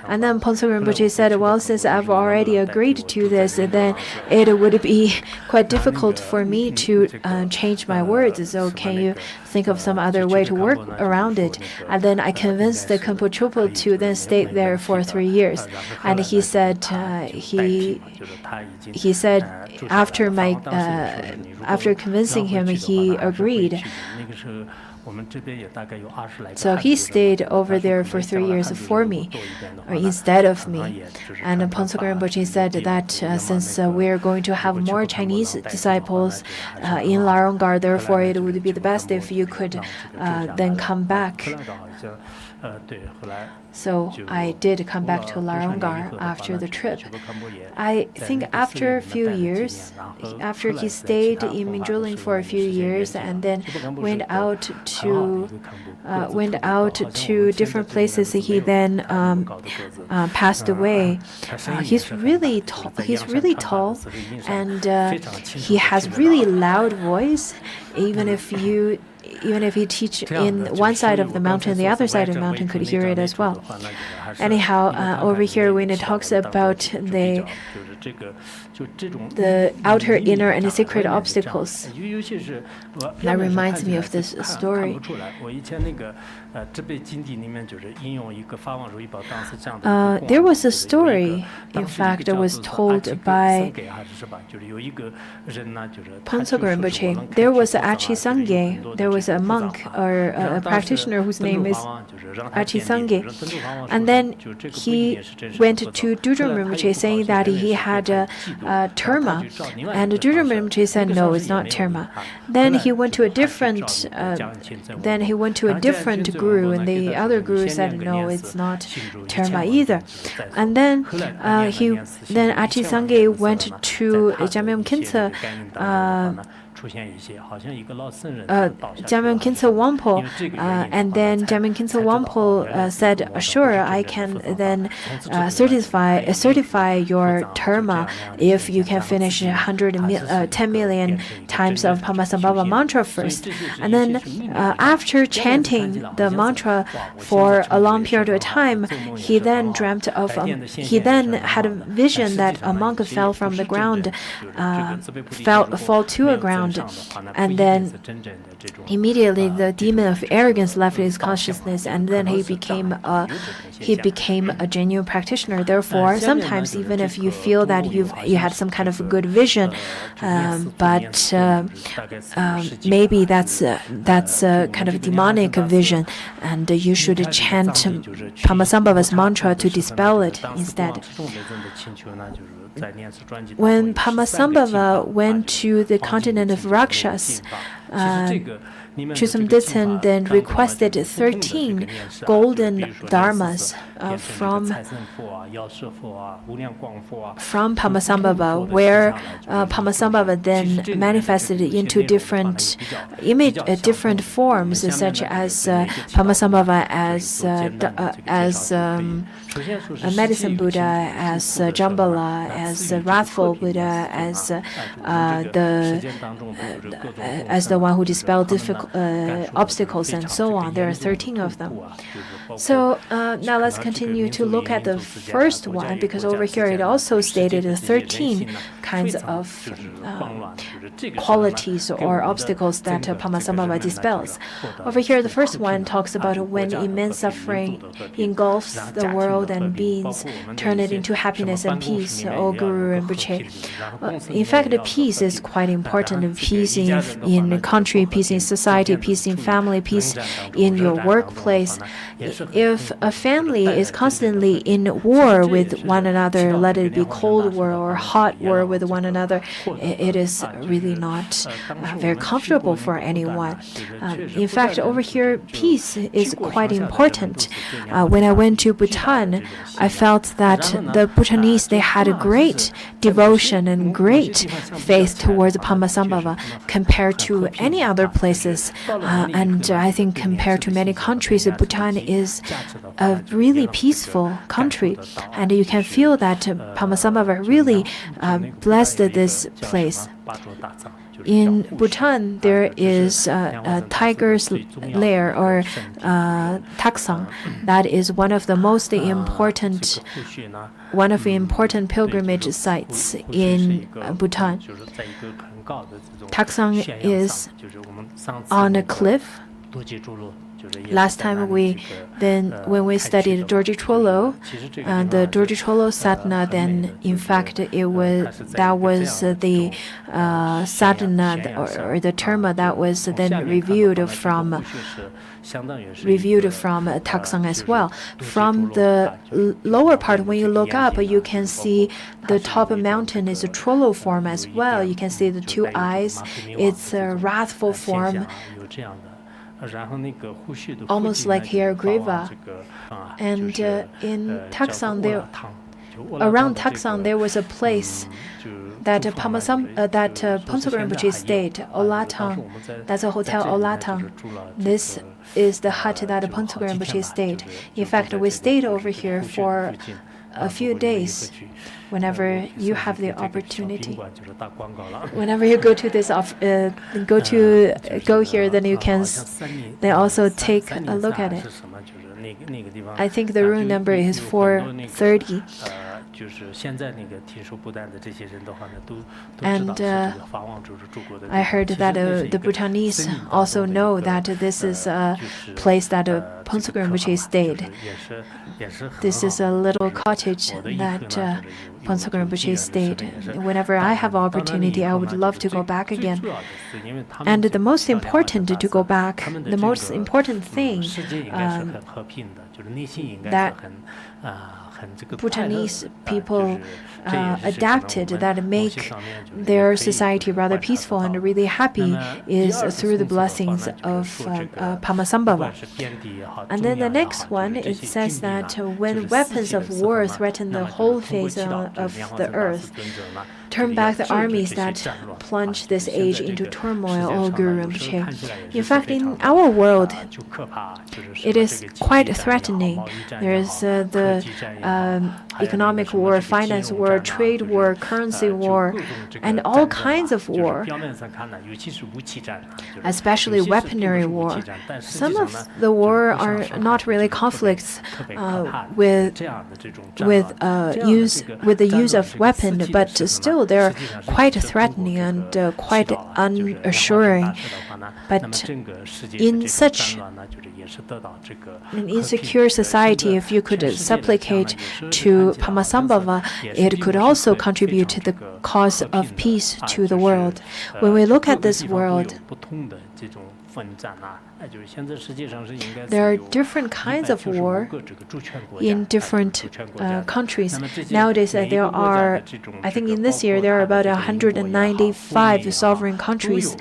And then Phuntsogor Rinpoche said, well, since I've already agreed to this, then it would be quite difficult for me to change my words. So can you think of some other way to work around it? And then I convinced the Khenpo Chopo to then stay there for 3 years. And he said, after convincing him, he agreed. So he stayed over there for 3 years for me, or instead of me. And Phuntsogor Rinpoche said that since we are going to have more Chinese disciples in Larongar, therefore it would be the best if you could then come back. So I did come back to Larongar after the trip. I think after a few years, after he stayed in Minzhouling for a few years and then went out to different places, he then passed away. He's really tall, and he has really loud voice. Even if he teach in one side of the mountain, the other side of the mountain could hear it as well. Anyhow, over here when it talks about the outer, inner, and the secret obstacles, that reminds me of this story. There was a story, in fact, that was told by Phuntsogor Rinpoche. There was Achi Sangye. There was a monk or a practitioner whose name is Achi Sangye. And then he went to Dudrum Rinpoche saying that he had a terma. And Dudrum Rinpoche said, no, it's not terma. Then he went to a different guru, and the other guru said, no, it's not terma either. And then Achi Sangye went to Jamyam Khyentse Jamyam Khyentse Wangpo, and then Jamyam Khyentse Wangpo said, sure, I can then certify your terma if you can finish 10 million times of Padmasambhava mantra first. And then after chanting the mantra for a long period of time, he then dreamt of, he then had a vision that a monk fell from the ground, fall to a ground, and then immediately the demon of arrogance left his consciousness, and then he became a genuine practitioner. Therefore, sometimes even if you feel that you had some kind of a good vision, but maybe that's a kind of a demonic vision, and you should chant Padmasambhava's mantra to dispel it instead. When Padmasambhava went to the continent of Rakshas, Chusum Ditsen then requested 13 golden dharmas from Padmasambhava, where Padmasambhava then manifested into different different forms, such as Padmasambhava as a medicine Buddha, as Jambala, as wrathful Buddha, as the one who dispelled obstacles, and so on. There are 13 of them. So now let's continue to look at the first one, because over here it also stated 13 kinds of qualities or obstacles that Padmasambhava dispels. Over here, the first one talks about when immense suffering engulfs the world and beings, turn it into happiness and peace, O Guru Rinpoche. In fact, peace is quite important. Peace in the country, peace in society, peace in family, peace in your workplace. If a family is constantly in war with one another, let it be cold war or hot war with one another, it is really not very comfortable for anyone. In fact, over here, peace is quite important. When I went to Bhutan, I felt that the Bhutanese, they had a great devotion and great faith towards Padmasambhava compared to any other places. And I think compared to many countries, Bhutan is a really peaceful country. And you can feel that Padmasambhava really blessed this place. In Bhutan, there is a tiger's lair, or Taksang. That is one of the most important pilgrimage sites in Bhutan. Taksang is on a cliff. Last time when we studied Dorji Cholo, the Dorji Cholo sadhana, then in fact that was the sadhana or the terma that was then reviewed from Taksang as well. From the lower part, when you look up, you can see the top mountain is a Cholo form as well. You can see the two eyes. It's a wrathful form, almost like Hiyagriva. And in Taksang, around Taksang, there was a place that Phuntsok Rinpoche stayed, Olatang. That's a hotel, Olatang. This is the hut that Phuntsok Rinpoche stayed. In fact, we stayed over here for a few days. Whenever you have the opportunity, whenever you go to this go here, then you can also take a look at it. I think the room number is 430. And I heard that the Bhutanese also know that this is a place that Phuntsok Rinpoche stayed. This is a little cottage that Phuntsok Rinpoche stayed. Whenever I have opportunity, I would love to go back again. And the most important to go back, the most important thing that Bhutanese people adapted that make their society rather peaceful and really happy is through the blessings of Padmasambhava. And then the next one, it says that when weapons of war threaten the whole face of the earth, turn back the armies that plunge this age into turmoil, O Guru Rinpoche. In fact, in our world, it is quite threatening. There is the economic war, finance war, trade war, currency war, and all kinds of war, especially weaponry war. Some of the war are not really conflicts with the use of weapon, but still they're quite threatening and quite unassuring. But in such an insecure society, if you could supplicate to Padmasambhava, it could also contribute to the cause of peace to the world. When we look at this world, there are different kinds of war in different countries. Nowadays, there are, I think in this year, there are about 195 sovereign countries.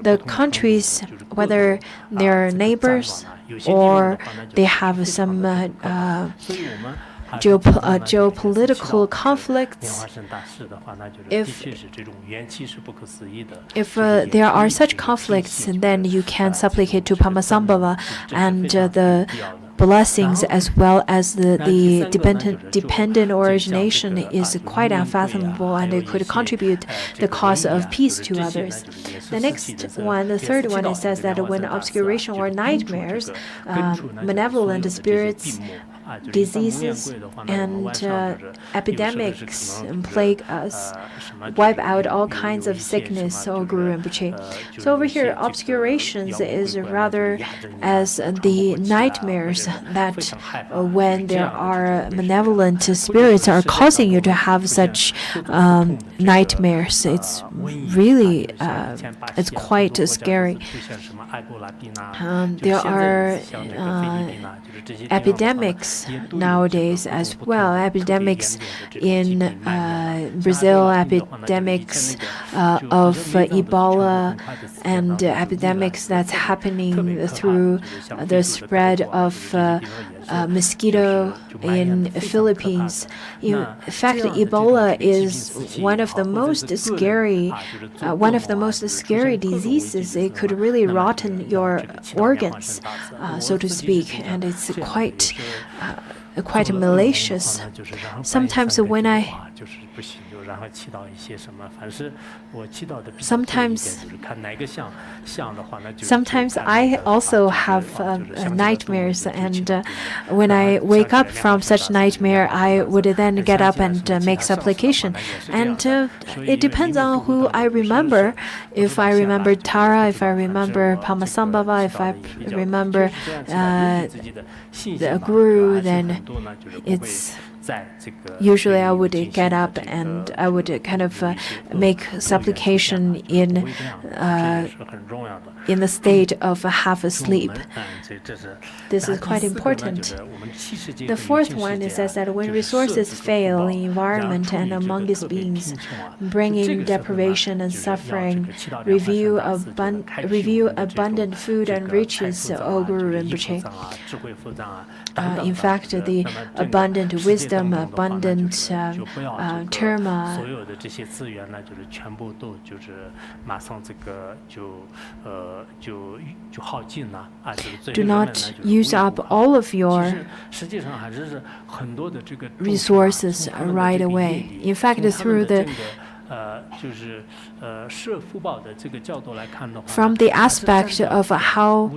The countries countries, whether they're neighbors or they have some geopolitical conflicts, if there are such conflicts, then you can supplicate to Padmasambhava, and the blessings as well as the dependent origination is quite unfathomable, and it could contribute the cause of peace to others. The next one, the third one, it says that when obscuration or nightmares, malevolent spirits, diseases and epidemics plague us, wipe out all kinds of sickness, O Guru Rinpoche. So over here, obscurations is rather as the nightmares that when there are malevolent spirits are causing you to have such nightmares. It's really, it's quite scary. There are epidemics nowadays as well. Epidemics in Brazil, epidemics of Ebola, and epidemics that's happening through the spread of mosquito in the Philippines. In fact, Ebola is one of the most scary diseases. It could really rotten your organs, so to speak, and it's quite malicious. Sometimes when Sometimes I also have nightmares, and when I wake up from such nightmare, I would then get up and make supplication. And it depends on who I remember. If I remember Tara, if I remember Padmasambhava, if I remember the Guru, then it's usually I would get up and I would kind of make supplication in the state of half asleep. This is quite important. The fourth one, it says that when resources fail in environment and among its beings, bringing deprivation and suffering, review abundant food and riches, O Guru Rinpoche. In fact, the abundant wisdom, abundant terma, do not use up all of your resources right away. In fact, through the from the aspect of how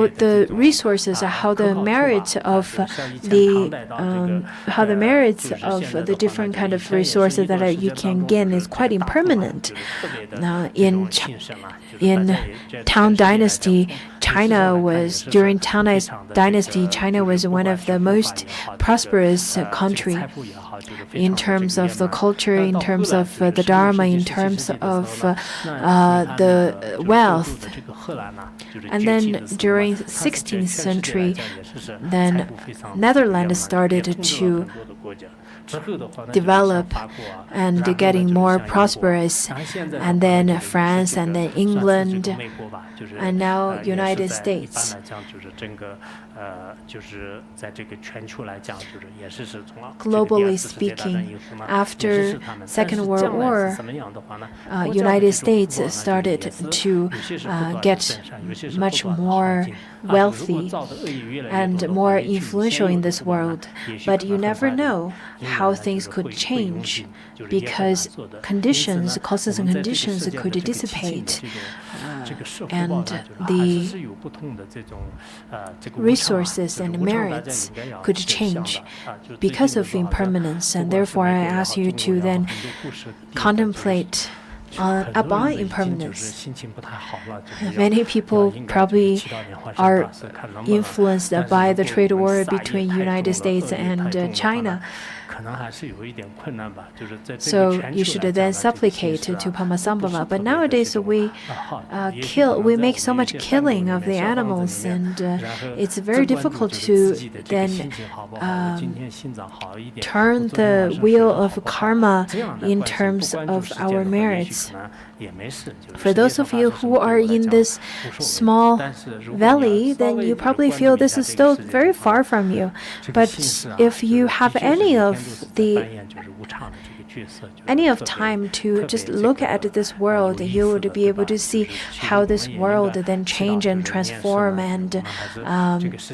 the resources, how the merits of the different kind of resources that you can gain is quite impermanent. In Tang Dynasty, China was one of the most prosperous country in terms of the culture, in terms of the Dharma, in terms of the wealth. And then during the 16th century, then Netherlands started to develop and getting more prosperous, and then France, and then England, and now United States. Globally speaking, after Second World War, United States started to get much more wealthy and more influential in this world. But you never know how things could change, because causes and conditions could dissipate, and the resources and merits could change because of impermanence. And therefore, I ask you to then contemplate about impermanence. Many people probably are influenced by the trade war between United States and China. So you should then supplicate to Padmasambhava. But nowadays we make so much killing of the animals, and it's very difficult to then turn the wheel of karma in terms of our merits. For those of you who are in this small valley, then you probably feel this is still very far from you. But if you have any of time to just look at this world, you would be able to see how this world then change and transform, and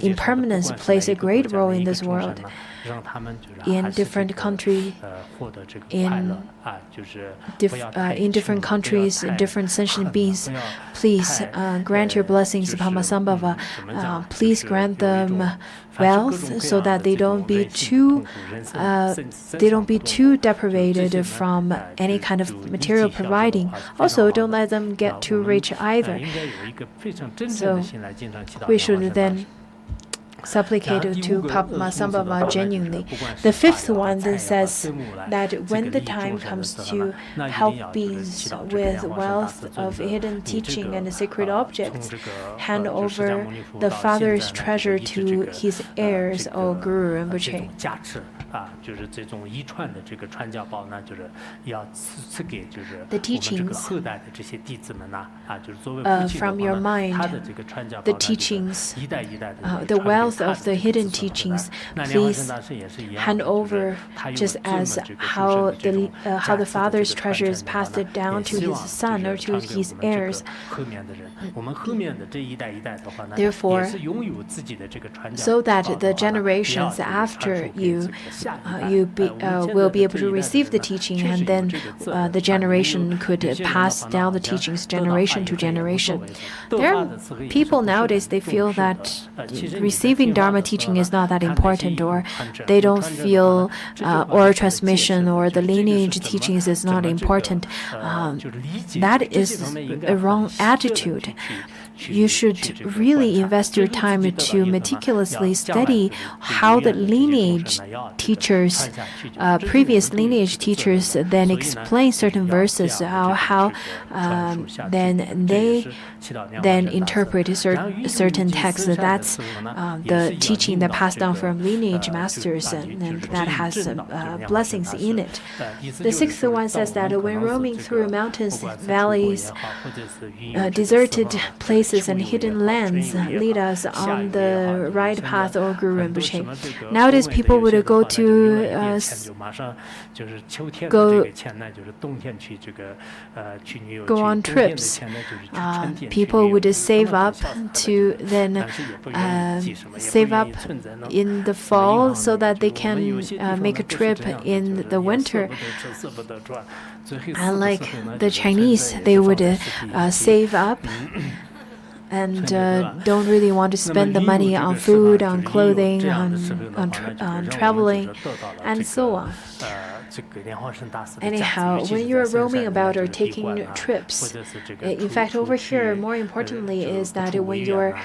impermanence plays a great role in this world. In different countries, in different countries, different sentient beings, please grant your blessings upon Masambhava. Please grant them wealth so that they don't be too deprivated from any kind of material providing. Also, don't let them get too rich either. So we should then supplicate to Masambhava genuinely. The fifth one then says that when the time comes to help beings with wealth of hidden teaching and sacred objects, hand over the Father's treasure to his heirs, O Guru Rinpoche. The teachings from your mind, the teachings, the wealth of the hidden teachings, please hand over, just as how the Father's treasure is passed down to his son or to his heirs. Therefore, so that the generations after you will be able to receive the teaching, and then the generation could pass down the teachings generation to generation. There are people nowadays, they feel that receiving Dharma teaching is not that important, or they don't feel oral transmission or the lineage teachings is not important. That is a wrong attitude. You should really invest your time to meticulously study how the lineage teachers, previous lineage teachers, then explain certain verses, how then they then interpret certain texts. That's the teaching that passed down from lineage masters, and that has blessings in it. The sixth one says that when roaming through mountains, valleys, deserted places, and hidden lands, lead us on the right path, O Guru Rinpoche. Nowadays, people would go on trips. People would save up to then save up in the fall so that they can make a trip in the winter. Unlike the Chinese, they would save up and don't really want to spend the money on food, on clothing, on traveling, and so on. Anyhow, when you're roaming about or taking trips, in fact, over here, more importantly, is that when you're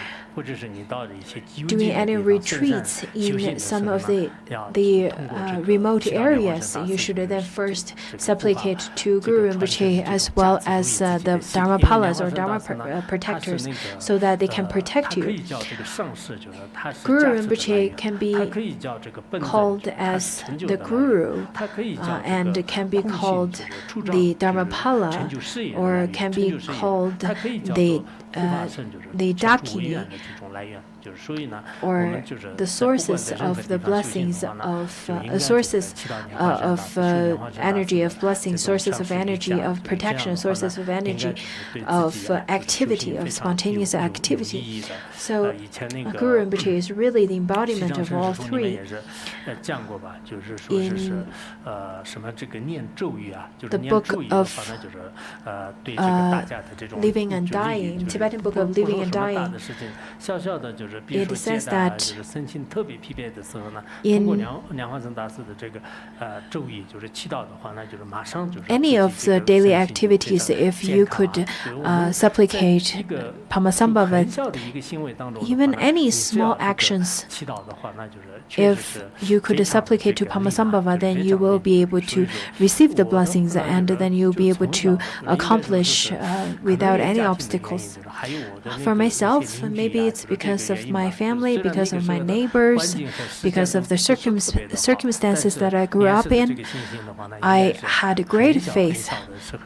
doing any retreats in some of the remote areas, you should then first supplicate to Guru Rinpoche as well as the Dharmapalas or Dharma protectors, so that they can protect you. Guru Rinpoche can be called as the Guru, and can be called the Dharmapala, or can be called the Dakini, or the sources of the blessings of sources of energy of blessing, sources of energy of protection, sources of energy of activity, of spontaneous activity. So Guru Rinpoche is really the embodiment of all three. In the book of Living and Dying, Tibetan book of Living and Dying, it says that in any of the daily activities, if you could supplicate Padmasambhava, even any small actions, if you could supplicate to Padmasambhava, then you will be be able to receive the blessings, and then you'll be able to accomplish without any obstacles. For myself, maybe it's because of my family, because of my neighbors, because of the circumstances that I grew up in. I had great faith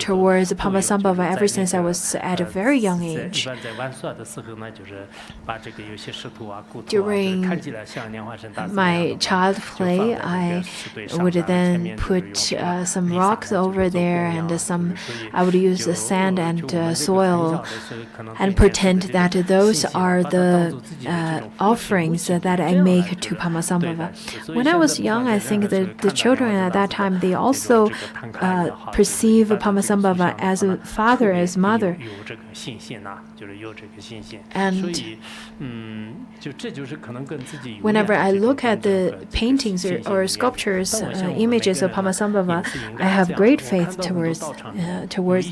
towards Padmasambhava ever since I was at a very young age. During my child play, I would then put some rocks over there, and I would use the sand and soil and pretend that those are the offerings that I make to Padmasambhava. When I was young, I think that the children at that time, they also perceive Padmasambhava as a father, as mother. And whenever I look at the paintings or sculptures, images of Padmasambhava, I have great faith towards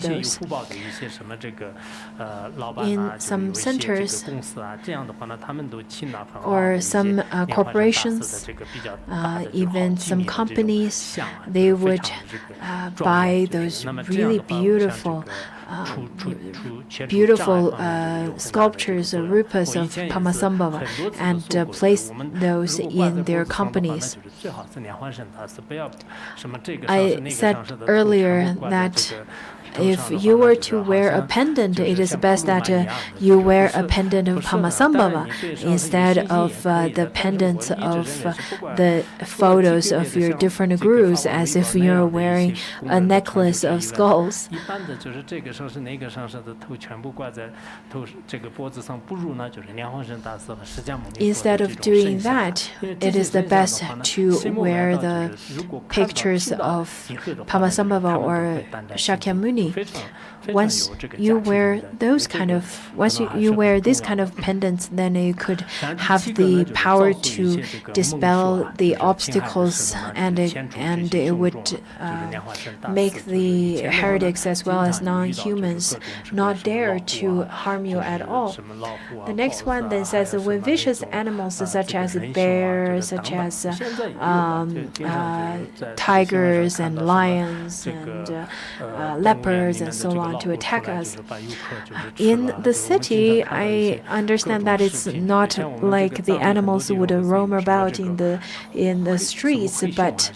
those. In some centers or some corporations, even some companies, they would buy those really beautiful sculptures or rupas of Padmasambhava and place those in their companies. I said earlier that if you were to wear a pendant, it is best that you wear a pendant of Padmasambhava instead of the pendants of the photos of your different gurus, as if you're wearing a necklace of skulls. Instead of doing that, it is the best to wear the pictures of Padmasambhava or Shakyamuni. Once you wear this kind of pendants, then you could have the power to dispel the obstacles, and it would make the heretics as well as non-humans not dare to harm you at all. The next one then says, when vicious animals such as bears, such as tigers and lions and leopards and so on, to attack us. In the city, I understand that it's not like the animals would roam about in the streets, but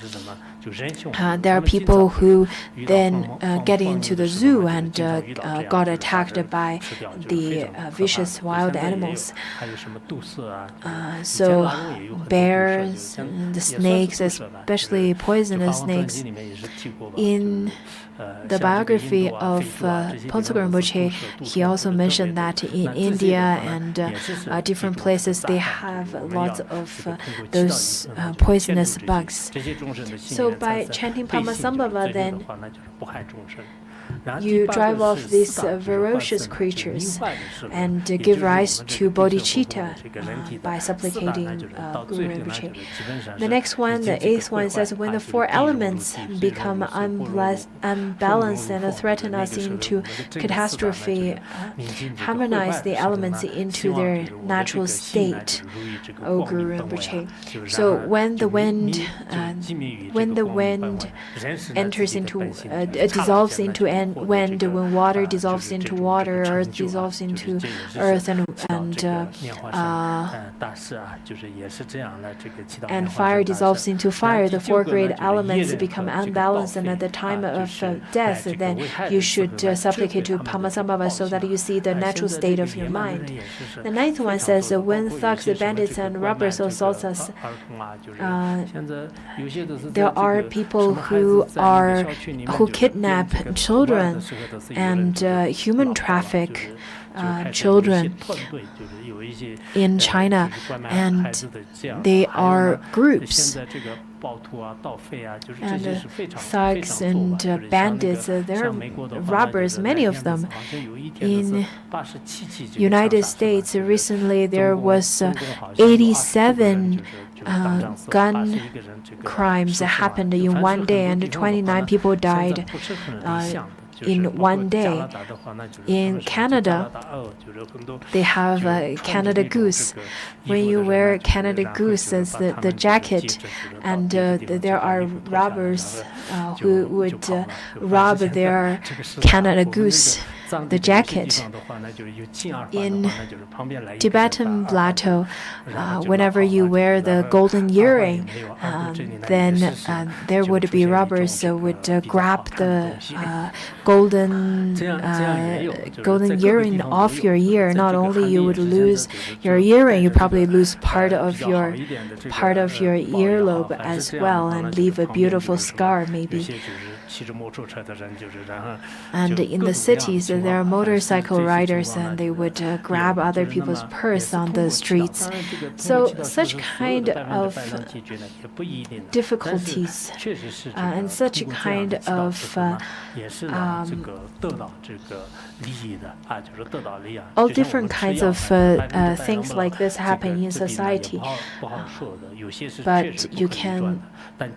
there are people who then get into the zoo and got attacked by the vicious wild animals. So bears and the snakes, especially poisonous snakes. In the biography of Phuntsog Rinpoche, he also mentioned that in India and different places they have lots of those poisonous bugs. So by chanting Padmasambhava, then you drive off these ferocious creatures and give rise to bodhicitta by supplicating Guru Rinpoche. The next one, the eighth one, says, when the four elements become unbalanced and threaten us into catastrophe, harmonize the elements into their natural state, O Guru Rinpoche. So when the wind enters into dissolves into wind, when water dissolves into water, earth dissolves into earth, and fire dissolves into fire, the four great elements become unbalanced, and at the time of death, then you should supplicate to Padmasambhava so that you see the natural state of your mind. The ninth one says, when thugs, bandits, and robbers assault us, there are people who kidnap children and human traffic children in China, and they are groups. And thugs and bandits, they're robbers, many of them. In United States, recently there was 87 gun crimes that happened in one day, and 29 people died. in one day. In Canada, they have Canada Goose. When you wear Canada Goose as the jacket, and there are robbers who would rob their Canada Goose, the jacket. In Tibetan Plateau, whenever you wear the golden earring, then there would be robbers who would grab the golden earring off your ear. Not only you would lose your earring, you probably lose part of your earlobe as well, and leave a beautiful scar maybe. And in the cities, there are motorcycle riders, and they would grab other people's purse on the streets. So such kind of difficulties and such kind of all different kinds of things like this happen in society.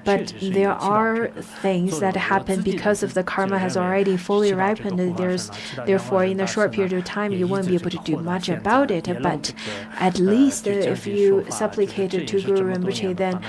But there are things that happen because of the karma has already fully ripened. Therefore, in a short period of time, you won't be able to do much about it. But at least if you supplicate to Guru Rinpoche, then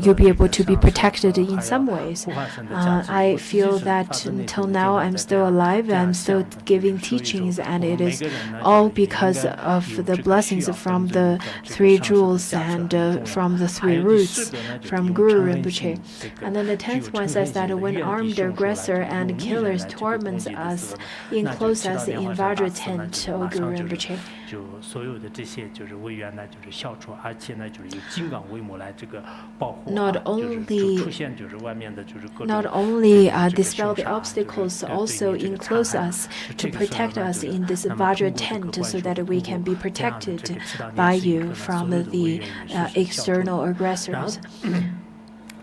you'll be able to be protected in some ways. I feel that until now I'm still alive, I'm still giving teachings, and it is all because of the blessings from the three jewels and from the three roots from Guru Rinpoche. And then the 10th one says that when armed aggressor and killers torment us, enclose us in Vajra tent, O Guru Rinpoche. Not only dispel the obstacles, also enclose us to protect us in this Vajra tent, so that we can be protected by you from the external aggressors.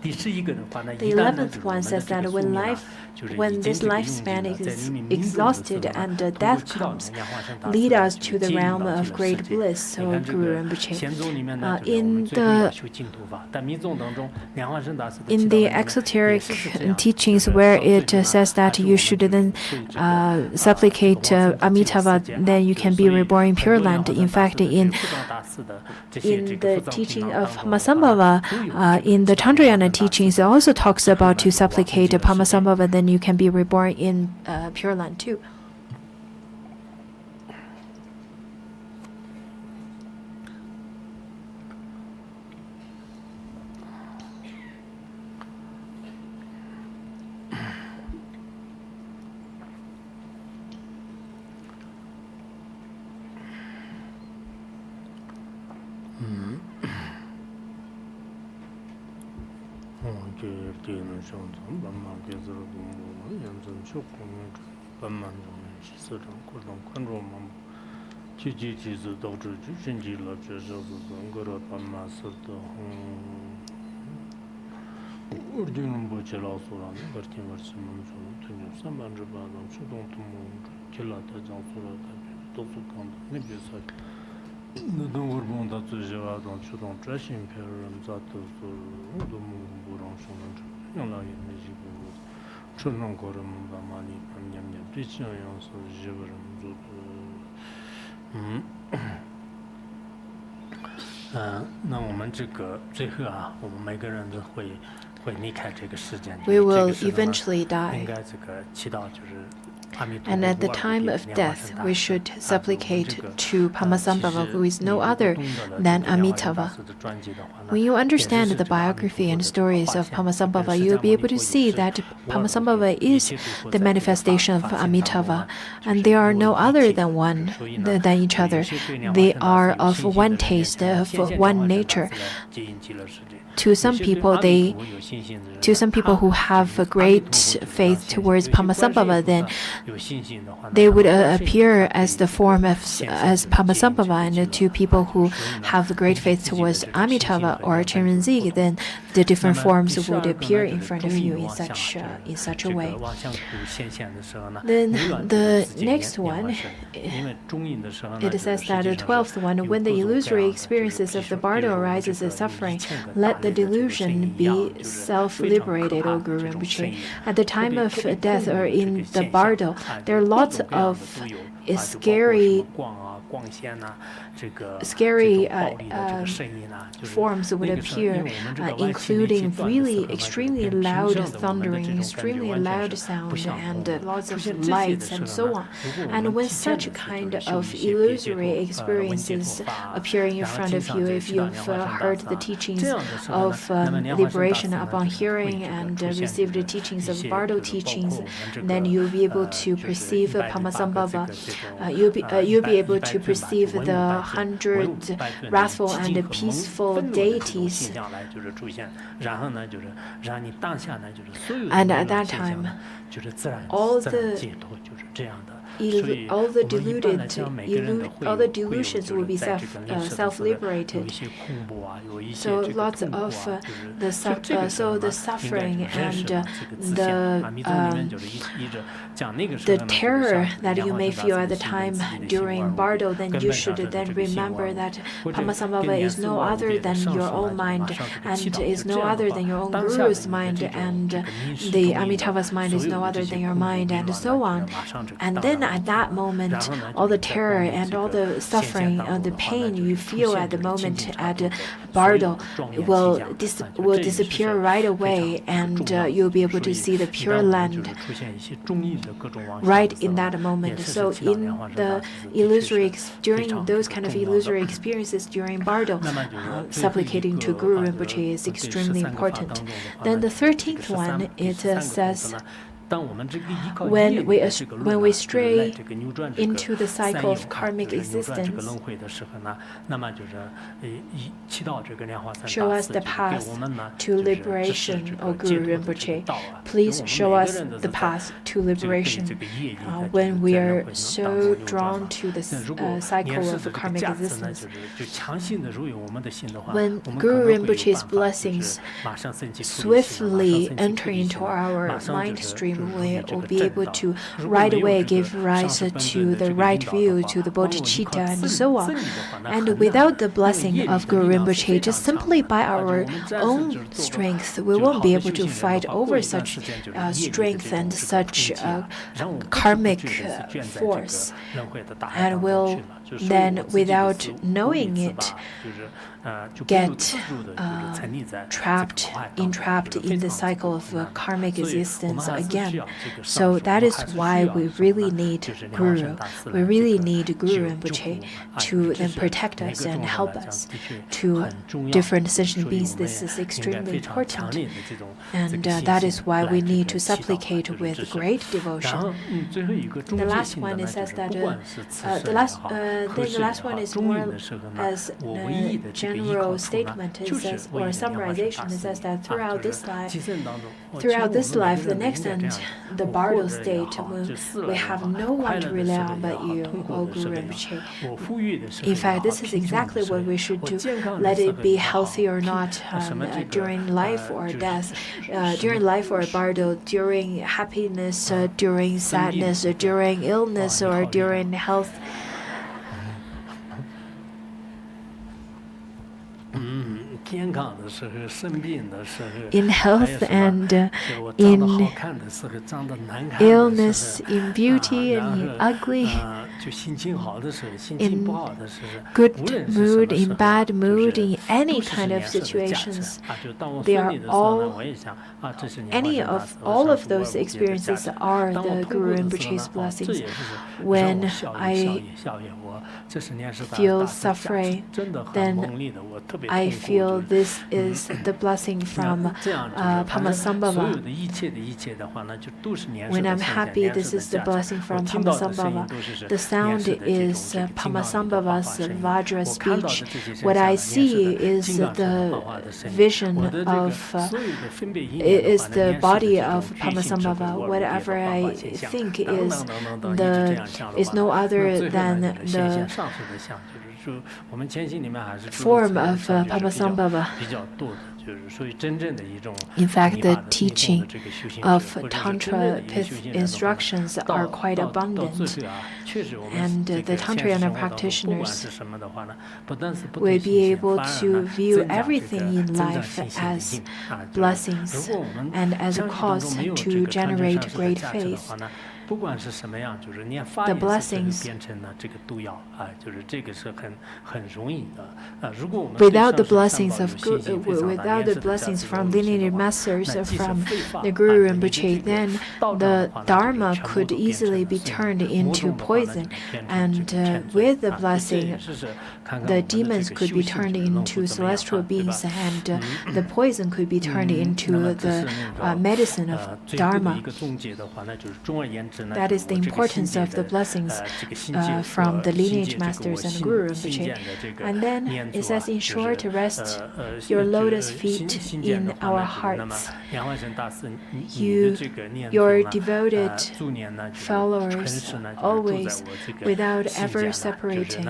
The 11th one says that when this lifespan is exhausted and death comes, lead us to the realm of great bliss, so Guru Rinpoche. In the exoteric teachings where it says that you should then supplicate Amitabha, then you can be reborn in Pure Land. In fact, in the teaching of Padmasambhava, in the Chandrayana teachings, it also talks about to supplicate Padmasambhava, then you can be reborn in Pure Land too. We will eventually die. And at the time of death, we should supplicate to Padmasambhava, who is no other than Amitabha. When you understand the biography and stories of Padmasambhava, you'll be able to see that Padmasambhava is the manifestation of Amitabha, and they are no other than each other. They are of one taste, of one nature. To some people who have a great faith towards Padmasambhava, then they would appear as the form of as Padmasambhava, and to people who have the great faith towards Amitabha or Chiranjeev, then the different forms would appear in front of you in such a way. Then the next one, it says that the 12th one, when the illusory experiences of the bardo arises as suffering, let the delusion be self-liberated, O Guru Rinpoche. At the time of death or in the bardo, there are lots of scary forms would appear, including really extremely loud thundering, extremely loud sound, and lots of lights and so on. And when such kind of illusory experiences appearing in front of you, if you've heard the teachings of liberation upon hearing and received the teachings of Bardo teachings, then you'll be able to perceive Padmasambhava. You'll be able to perceive the 100 wrathful and peaceful deities. And at that time, all the delusions will be self-liberated. So lots of the suffering and the terror that you may feel at the time during Bardo, then you should then remember that Padmasambhava is no other than your own mind, and is no other than your own Guru's mind, and the Amitabha's mind is no other than your mind, and so on. And then at that moment, all the terror and all the suffering and the pain you feel at the moment at Bardo will disappear right away, and you'll be able to see the Pure Land right in that moment. So in the illusory, during those kind of illusory experiences during Bardo, supplicating to Guru Rinpoche is extremely important. Then the 13th one, it says, when we stray into the cycle of karmic existence, show us the path to liberation, O Guru Rinpoche. Please show us the path to liberation when we are so drawn to the cycle of karmic existence. When Guru Rinpoche's blessings swiftly enter into our mind stream, we will be able to right away give rise to the right view, to the bodhicitta, and so on. And without the blessing of Guru Rinpoche, just simply by our own strength, we won't be able to fight over such strength and such karmic force, and will then, without knowing it, get entrapped in the cycle of karmic existence again. So that is why we really need Guru. We really need Guru Rinpoche to then protect us and help us. To different sentient beings, this is extremely important. And that is why we need to supplicate with great devotion. The last one, it says that the last one is more as general statement. It says, or summarization. It says that throughout this life, the next and the Bardo state, we have no one to rely on but you, O Guru Rinpoche. In fact, this is exactly what we should do. Let it be healthy or not, during life or death, during life or Bardo, during happiness, during sadness, during illness, or during health. In health and in illness, in beauty and in ugly, in good mood, in bad mood, in any kind of situations, they are all, all of those experiences are the Guru Rinpoche's blessings. When I feel suffering, then I feel So this is the blessing from Padmasambhava. When I'm happy, this is the blessing from Padmasambhava. The sound is Padmasambhava's Vajra speech. What I see is the vision of, is the body of Padmasambhava. Whatever I think is no other than the form of Padmasambhava. In fact, the teaching of Tantra Pith instructions are quite abundant, and the Tantrayana practitioners will be able to view everything in life as blessings and as a cause to generate great faith. The blessings, without the blessings of without the blessings from lineage masters from the Guru Rinpoche, then the Dharma could easily be turned into poison, and with the blessing, the demons could be turned into celestial beings, and the poison could be turned into the medicine of Dharma. That is the importance of the blessings from the lineage masters and Guru Rinpoche. And then it says, in short, rest your lotus feet in our hearts. Your devoted followers, always, without ever separating,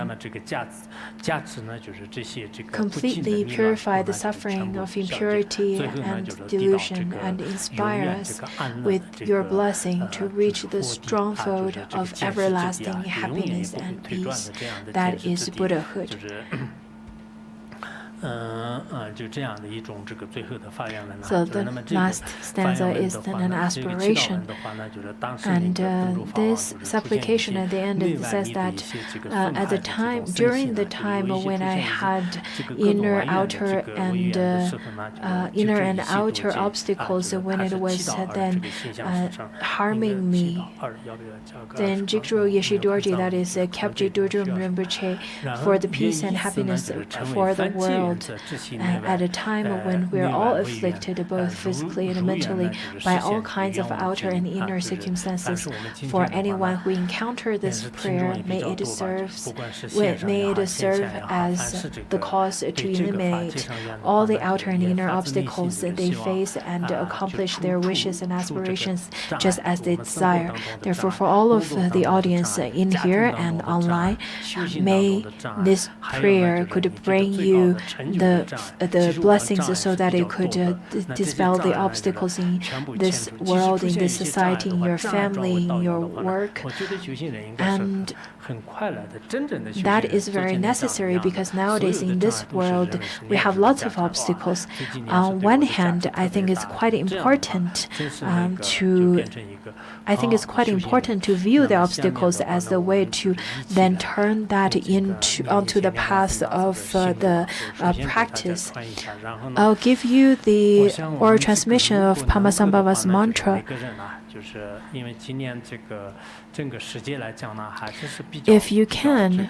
completely purify the suffering of impurity and delusion, and inspire us with your blessing to reach the stronghold of everlasting happiness and peace. That is Buddhahood. So the last stanza is then an aspiration, and this supplication at the end it says that at the time, during the time when I had inner and outer obstacles, when it was then harming me, then Jigdro Yeshe Dorji, that is Kyabje Dorjum Rinpoche, for the peace and happiness for the world. At a time when we are all afflicted, both physically and mentally, by all kinds of outer and inner circumstances, for anyone who encounters this prayer, may it serve as the cause to eliminate all the outer and inner obstacles that they face and accomplish their wishes and aspirations just as they desire. Therefore, for all of the audience in here and online, may this prayer could bring you the blessings so that it could dispel the obstacles in this world, in this society, in your family, in your work. And that is very necessary because nowadays in this world we have lots of obstacles. On one hand, I think it's quite important to view the obstacles as the way to then turn that onto the path of the practice. I'll give you the oral transmission of Padmasambhava's mantra. If you can,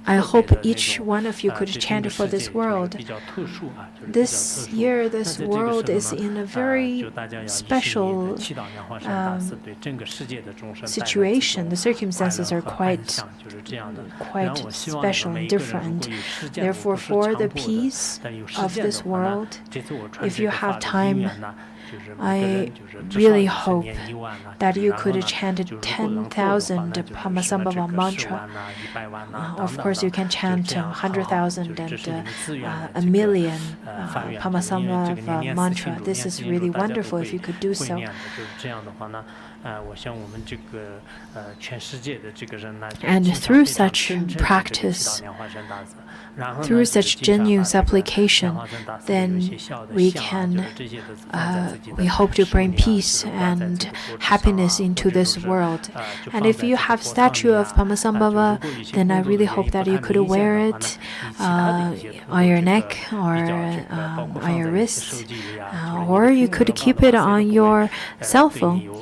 I hope each one of you could chant for this world. This year, this world is in a very special situation. The circumstances are quite special and different. Therefore, for the peace of this world, if you have time, I really hope that you could chant 10,000 Padmasambhava mantra. Of course, you can chant 100,000 and a million Padmasambhava mantra. This is really wonderful if you could do so. And through such practice, through such genuine supplication, then we hope to bring peace and happiness into this world. And if you have statue of Padmasambhava, then I really hope that you could wear it on your neck or on your wrist, or you could keep it on your cell phone.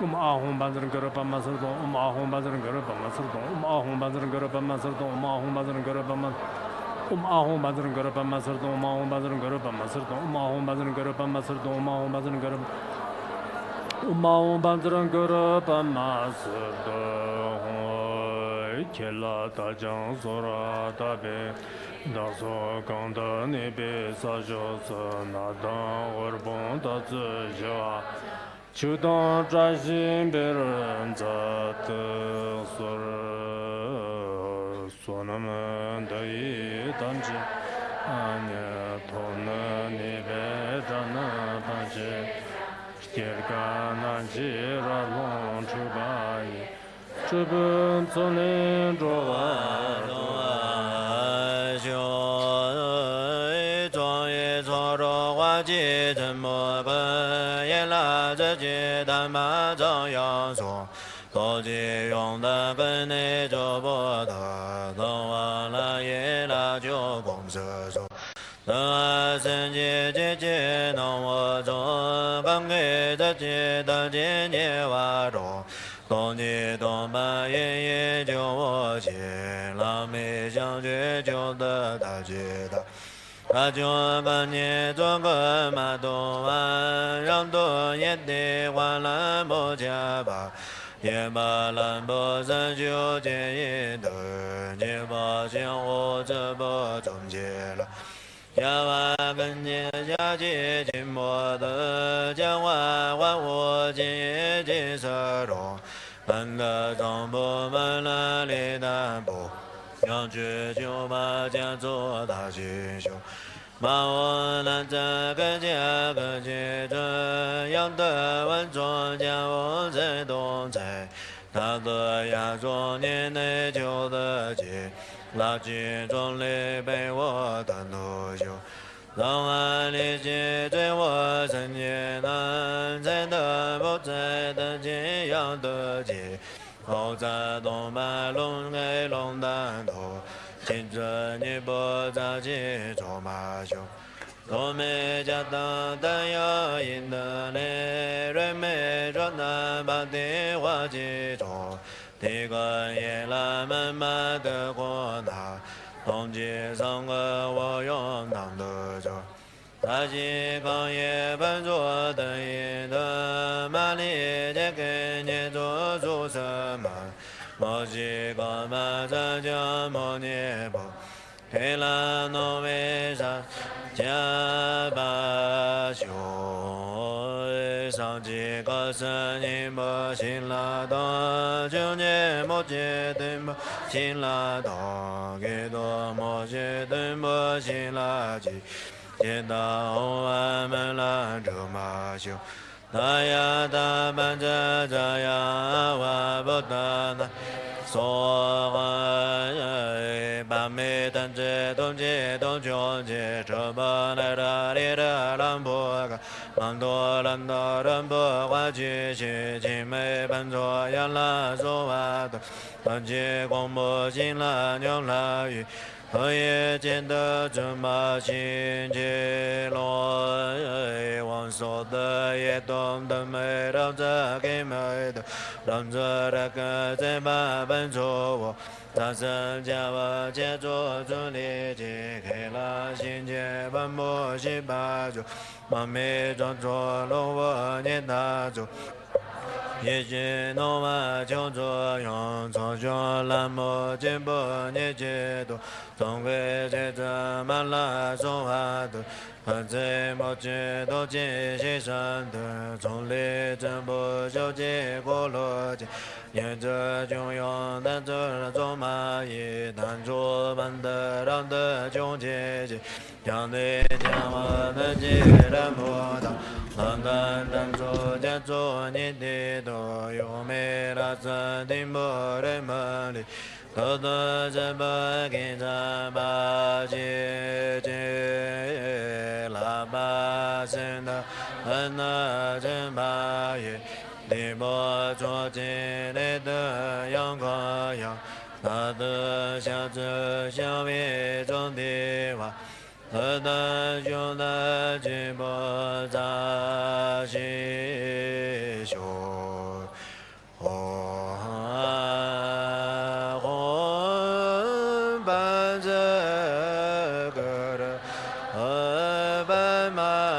ahum bazar guru pama sardom ahum bazar guru pama sardom ahum bazar guru pama sardom ahum bazar guru pama ahum bazar guru pama sardom ahum bazar guru pama sardom ahum bazar guru pama sardom ahum bazar guru bazar guru pama sardom kela ta jang sora ta be da so kang da ne be sa jo sa na da or bon da zi ja chu dong zha xin be ren za de so so na men de yi dan ji an ya to na ne be zha na ba ji xier ga na ji ra long chu ba yi zhi ben zong lin zhuo wa多吉用的跟你做不得，等完了夜了就公司说。等爱生气姐姐弄我做，刚给自己的姐姐挖着，东西东半夜夜就我起，老没想去就得大吉的。他就跟你做个马多湾，让多也得换了不加吧。也把兰博三九结一对，也把相互这不终结了。下完跟你下起寂寞的，讲完万物尽也尽色中，半个总部门了里单步，想去就把家做大新秀。把我拦在个家个街这样的稳重家我在东在，他的亚洲年内就的街，垃圾中里被我单独修。老晚里街对我曾经难在的不在的这样的街，后在东北龙给龙丹头。牵着你不着急做马修，我没家当但要赢得你，人没着难把电话记住，提个夜来慢慢的过那，冬季上个我用当的着。大西康也本做的一的，马里就给你做出什么？莫西个马上就莫涅不，黑了诺维萨加巴修，上几个声音不行了的，就你莫接对不行了的，给多莫接对不行了的。见到我们来这马修，大呀大半着这呀我不得那，说把每单这东西都穷起，这么来这里的兰博个，蛮多人的人不花去去，青梅伴错呀啦说话的，但结光不行了牛了鱼。何也见得这么亲切落？往说的也懂得没到这给没的，让这的个在把本错我，他生家我接做主力气，开了心结本不西巴住，把没装错了我念他住。也许诺玛就作用，从小蓝墨进步你解读，总会在这么拉说话的，反正莫知道这些生的，从里真不就结果逻辑，沿着就用单着做蚂蚁，单做般的让的穷姐姐，让你将我的既然不到。看看当初家做你的都有没了三顶不的门里，偷偷这不给咱把姐姐喇叭声的很那真把也，你不做进来的阳光阳，他的小子小别中的话。何等兄的寂寞杂西修。Ban ma